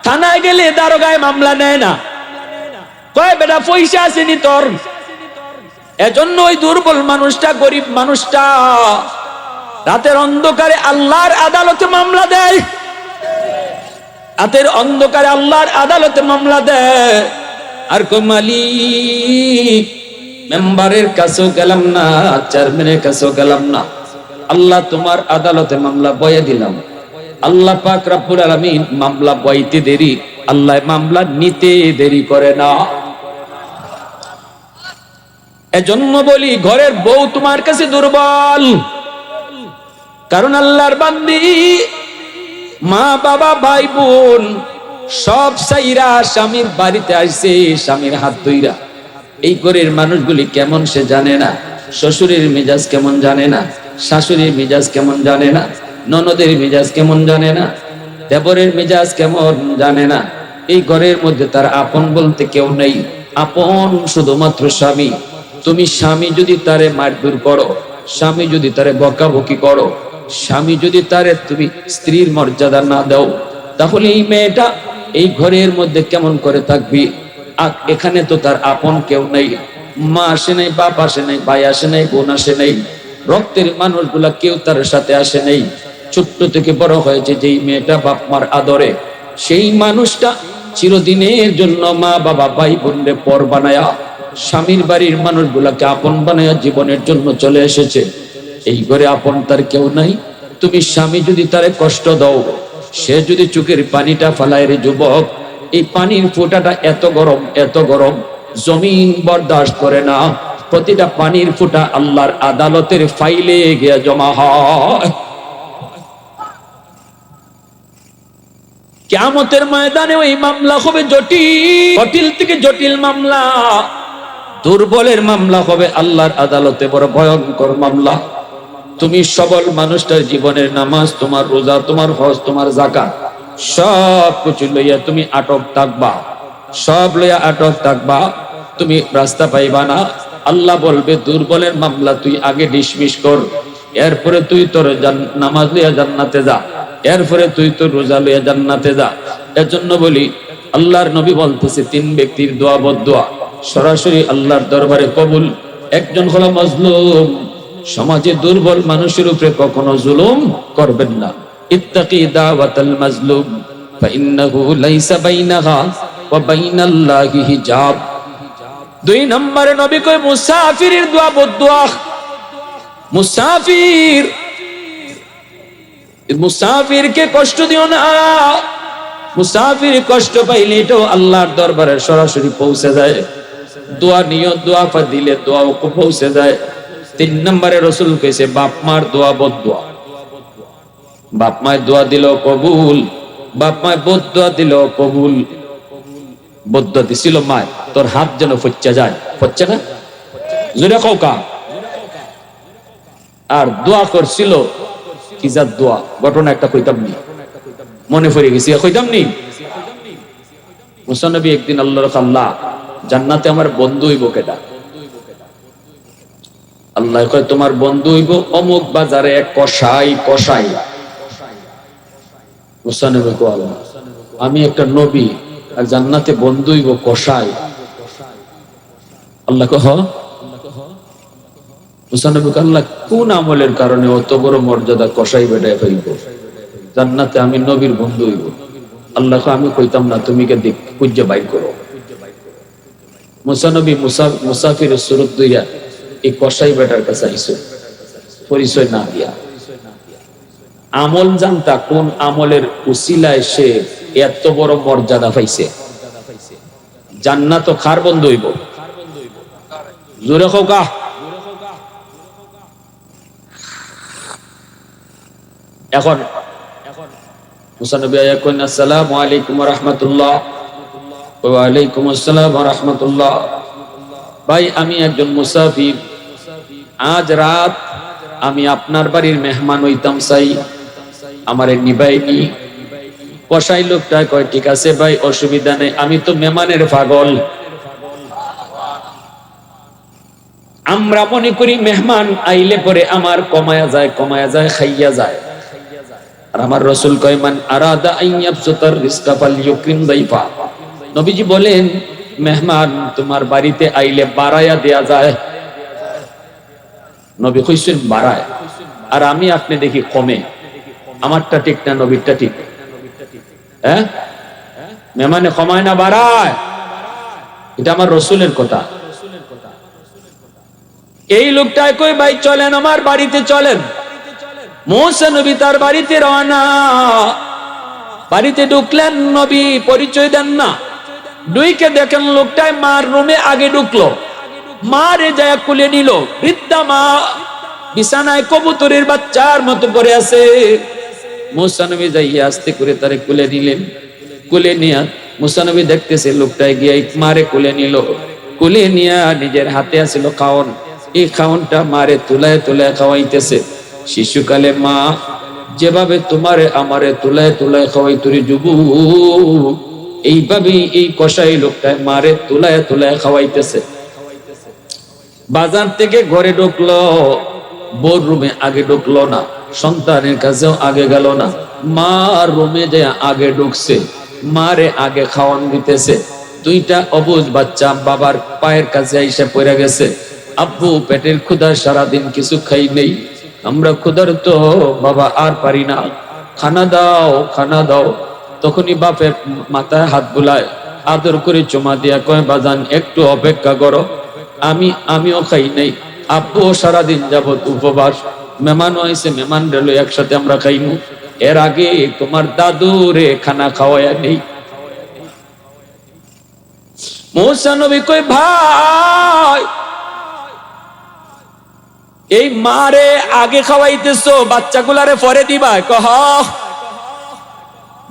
থানায় গেলে দারোগায় মামলা নেয় না, কয় বেটা পয়সা আসেনি তোর। এজন্য ওই দুর্বল মানুষটা, গরিব মানুষটা রাতের অন্ধকারে আল্লাহর আদালতে মামলা দেয়, রাতের অন্ধকারে আল্লাহর আদালতে মামলা দেয়। আর কই মালিক মেম্বারের কাছেও গেলাম না, চেয়ারম্যানের কাছেও গেলাম না, আল্লাহ তোমার আদালতে মামলা বয়ে দিলাম। আল্লাহ পাক রব্বুল আলামিন মামলা বইতে দেরি, আল্লাহ মামলা নিতে দেরি করে না। এজন্য বলি ঘরের বউ তোমার কাছে দুর্বল, কারণ আল্লাহর বান্দি মা বাবা ভাই বোন সব সাইরা স্বামীর বাড়িতে আসছে, স্বামীর হাত ধইরা। এই ঘরের মানুষগুলি কেমন সে জানে না, শ্বশুরের মেজাজ কেমন জানে না, শাশুড়ির মেজাজ কেমন জানে না, ননদের মেজাজ কেমন জানে না, দেবরের মেজাজ কেমন জানে না। এই ঘরের মধ্যে তার আপন বলতে কেউ নেই, আপন শুধুমাত্র স্বামী। তুমি স্বামী যদি তারে মারধর করো, স্বামী যদি তারে বকাবকি করো, স্বামী যদি তারে তুমি স্ত্রীর মর্যাদা না দাও, তাহলে এই মেয়েটা এই ঘরের মধ্যে কেমন করে থাকবি? এখানে তো তার আপন কেউ নেই, মা আসে নাই, বাপ আসে নাই, ভাই আসে নাই, বোন আসে নাই, রক্তের মানুষগুলা কেউ তার সাথে আসে নাই। ছোট্ট থেকে বড় হয়েছে যেই মেয়েটা বাপ মার আদরে, সেই মানুষটা চিরদিনের জন্য মা বাবা ভাই বোনরে পর বানায়া স্বামীর বাড়ির মানুষগুলাকে আপন বানায়া জীবনের জন্য চলে এসেছে। এই ঘরে আপন তার কেউ নাই। তুমি স্বামী যদি তারে কষ্ট দাও, সে যদি চোখের পানিটা ফালায় রে যুবক, এই পানির ফোঁটাটা এত গরম, এত গরম, জমিন বরদাস্ত করে না। প্রতিটা পানির ফোঁটা আল্লাহর আদালতের ফাইলে গিয়ে জমা হয়। কিয়ামতের ময়দানে ওই মামলা হবে জটিল, জটিল থেকে জটিল মামলা। দুর্বলের মামলা হবে আল্লাহর আদালতে বড় ভয়ঙ্কর মামলা। তুমি সবল মানুষটার জীবনের নামাজ, তোমার রোজা, তোমার হজ, তোমার যাকাত সব কিছু লইয়া তুমি আটক থাকবা, সব লইয়া আটক থাকবা, তুমি রাস্তা পাইবা না। আল্লাহ বলবে দুর্বলের মামলা তুই আগে ডিসমিস কর, এরপরে তুই তোর নামাজ লইয়া জান্নাতে যা, এরপরে তুই তোর রোজা লইয়া জান্নাতে যা। এর জন্য বলি আল্লাহর নবী বলতেছে তিন ব্যক্তির দোয়া বদদোয়া সরাসরি আল্লাহর দরবারে কবুল। একজন হলো মজলুম, সমাজে দুর্বল মানুষের উপরে কখনো জুলুম করবেন না। ইত্তাকি দাওয়াতাল মাজলুম ফাইন্নাহু লাইসা বাইনাহা ওয়া বাইনাল্লাহি হিজাব। দুই নম্বরে নবী কয় মুসাফিরের দোয়া বদদোয়া। মুসাফিরকে কষ্ট দিও না। মুসাফির কষ্ট পাইলে এটাও আল্লাহর দরবারে সরাসরি পৌঁছে যায়। দোয়া নিয়ত, দোয়া দিলে দোয়াও পৌঁছে যায়। তিন নম্বরে রাসূল কইছে বাপ মার দোয়া বদদোয়া। বাপ মায়ের দোয়া দিলেও কবুল, বাপ মায়ের বদদোয়া দিলেও কবুল। বদদোয়া দিছিল মা, তোর হাত যেন ফচ্চা যায়, ফচ্চা না জোরে কওকা। আর দোয়া করছিল কি জাত দোয়া, ঘটনা একটা কইতাম নি, মনে পড়ে গেছি, কইতাম নি। মুসা নবী একদিন আল্লাহর আল্লাহ জান্নাতে আমার বন্ধু হইব কেডা? আল্লাহ কয় তোমার বন্ধু হইব অমুক বাজারে এক কসাই। কসাই মুসা নবী কয় আল্লাহ আমি একটা নবী আর জান্নাতে বন্ধু হইব কসাই? আল্লাহ কয় হ। মুসা নবী কয় আল্লাহ কোন আমলের কারণে অত বড় মর্যাদা কসাই বেটায় হইব? জান্নাতে আমি নবীর বন্ধু হইব। আল্লাহ কয় আমি কইতাম না, তুমি কে দেখ খুঁজে বাইর করো। মুসা নবী মুসাফিরের সুরত দিয়া এই কসাই বেটার কাছে আইসো, পরিচয় না দিয়া। আমল জানতা, কোন আমলের উসিলায় সে এত বড় মর্যাদা পাইছে। জান্নাত খার বন্ধ হইব, জোরে কওকা। এখন মুসা নবী আয়া কইনা আসসালামু আলাইকুম ওয়া রাহমাতুল্লাহ। ওয়া আলাইকুম আসসালাম ওয়া রাহমাতুল্লাহ। ভাই আমি একজন মুসাফির, আজ রাত আমি আপনার বাড়ির মেহমান হইতাম চাই, আমারে নিবাইনি। কসাই লোকটা কয় ঠিক আছে ভাই, অসুবিধা নেই, আমি তো মেহমানের পাগল। আমরা মনে করি মেহমান আইলে পরে আমার কমায়া যায় খাইয়া যায়। আর আমার রাসূল কয় মান আরাদা আন ইয়াবসুতার রিজকা ফালইউকরিম দাইফা। নবীজি বলেন মেহমান তোমার বাড়িতে আইলে বাড়ায়া দেয়া যায়। নবী কইছেন বাড়ায়, আর আমি আপনি দেখি কমে। আমারটা ঠিক না, নবীরটা ঠিক? হ্যাঁ, মেহমানে কমায় না বাড়ায়? এটা আমার রাসূলের কথা। এই লোকটাই কই ভাই চলেন আমার বাড়িতে চলেন। মুসা নবী তার বাড়িতে রওনা। বাড়িতে ঢুকলেন, নবী পরিচয় দেন না। দুইকে দেখেন লোকটাই মার রুমে আগে ঢুকলো, মারে যায় কুলে নিল। বৃদ্ধা মা বিছানায় কবুতরের বাচ্চার মতো পড়ে আছে। মুসা নবী যাইয়া আস্তে করে তারে কুলে নিলেন। কুলে নিয়া মুসা নবী দেখতেছে লোকটাই গিয়ে মারে কুলে নিল। কুলে নিয়া নিজের হাতে আছিল খাওন, এই খাওনটা মারে তুলায় তুলায় খাওয়াইতেছে। শিশুকালে মা যেভাবে তোমারে আমারে তুলায় তুলায় খাওয়াই তুরি যুবক, এইভাবেই এই কসাই লোকটায় মারে তুলায় তুলায় খাওয়াইতেছে। বাজার থেকে ঘরে ঢুকলো, বোর রুমে আগে ঢুকলো না, সন্তানের কাছেও আগে গেল না, মার রুমে যে আগে ঢুকছে, মারে আগে খাওয়ান দিতেছে। দুইটা অবুঝ বাচ্চা বাবার পায়ের কাছে এসে পড়ে গেছে। আব্বু পেটের ক্ষুধা, সারাদিন কিছু খাই নেই, আমরা ক্ষুধার তো বাবা আর পারি না, খানা দাও খানা দাও। তখনই বাপে মাথায় হাত বুলায়, আদর করে চুমা দিয়া কয় বাজান একটু অপেক্ষা করো, আমিও খাই নাই, আব্বুও সারাদিন যাবত উপবাস, মেহমান হয়েছে, মেহমান রেলো একসাথে আমরা খাইমু, এর আগে তোমার দাদুরে খানা খাওয়ায়া নেই। মুসা নবী কই ভাই এই মারে আগে খাওয়াইতেছো, বাচ্চাগুলারে পরে দিবা? কহ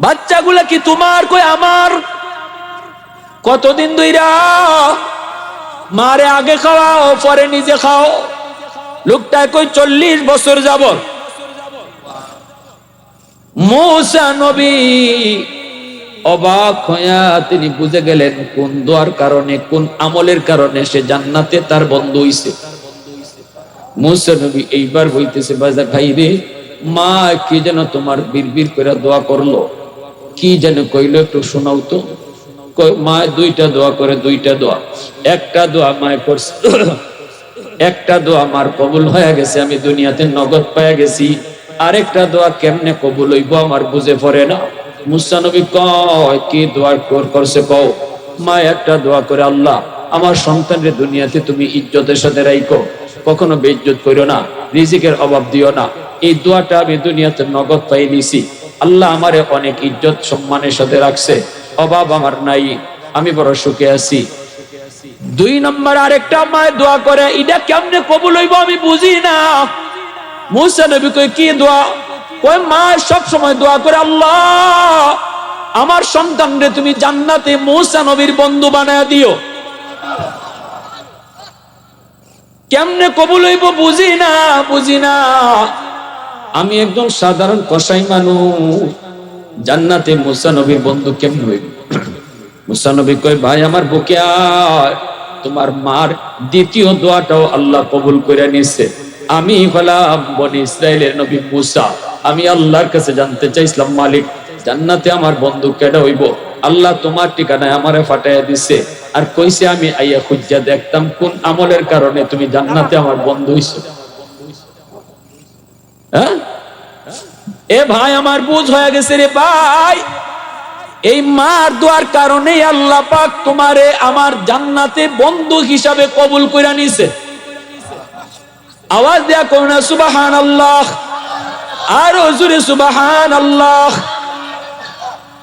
বাচ্চাগুলা কি তোমার? কই আমার। কতদিন ধইরা মারে আগে খাওয়াও পরে নিজে খাও? লোকটা কই 40 বছর যাবত। মুসা নবী অবাক হইয়া তিনি বুঝে গেলেন কোন দোয়ার কারণে, কোন আমলের কারণে সে জান্নাতে তার বন্ধু হইছে। মুসা নবী এইবার বলতেছে বাজা ভাই রে, মা কি যেন তোমার বিড়বিড় করে দোয়া করলো, কি যেন কইলো একটু শোনাও তো। মা দুইটা দোয়া করে, দুইটা দোয়া। একটা দোয়া মায় করছে, একটা দোয়া আমার কবুল হয়ে গেছে, আমি দুনিয়াতে নগদ পাইয়া গেছি। আরেকটা দোয়া কেমনে কবুল হইব আমার বুঝে পড়ে না। মুসা নবী কয় কি দোয়া করছে কও। মা একটা দোয়া করে, আল্লাহ আমার সন্তানের দুনিয়াতে তুমি ইজ্জতের সাথে রাইখো, কখনো বেইজ্জত করিও না, রিজিকের অভাব দিও না। এই দোয়াটা আমি দুনিয়াতে নগদ পাই নিছি। আল্লাহ আমারে অনেক ইজ্জত সম্মানের সাথে রাখছে, অভাব আমার নাই, আমি বড় সুখে আছি। 2 নম্বর আরেকটা মায় দোয়া করে, এটা কেমনে কবুল হইব আমি বুঝি না। মুসা নবী কই কি দোয়া? কই মা সব সময় দোয়া করে, আল্লাহ আমার সন্তানরে তুমি জান্নাতে মুসা নবীর বন্ধু বানায়া দিও। কেমনে কবুল হইব বুঝি না, বুঝি না। আমি একজন সাধারণ কসাই মানুষ, জান্নাতে মুসা নবীর বন্ধু কেমনে হইব? মুসা নবী কয় ভাই আমার বুকে আয়, তোমার মার দ্বিতীয় দোয়াটাও আল্লাহ কবুল করে নিছে। আমি হলাম বনি ইসরাইলের নবী মুসা, আমি আল্লাহর কাছে জানতে চাইছিলাম মালিক জান্নাতে আমার বন্ধু কেডা হইব? আল্লাহ তোমার ঠিকানায় আমারে ফাটাইয়া দিছে, আর কইছে আমি আইয়া খুঁজা দেখতাম কোন আমলের কারণে তুমি জান্নাতে আমার বন্ধু হইছো। হ্যাঁ এ ভাই আমার বুঝ হয়ে গেছে রে ভাই, এই মার দোয়ার কারণে আল্লাহ পাক তোমারে আমার জান্নাতে বন্ধু হিসাবে কবুল কইরা নিছে। আওয়াজ দেয়া কোন সুবহানাল্লাহ, আর জোরে সুবহানাল্লাহ।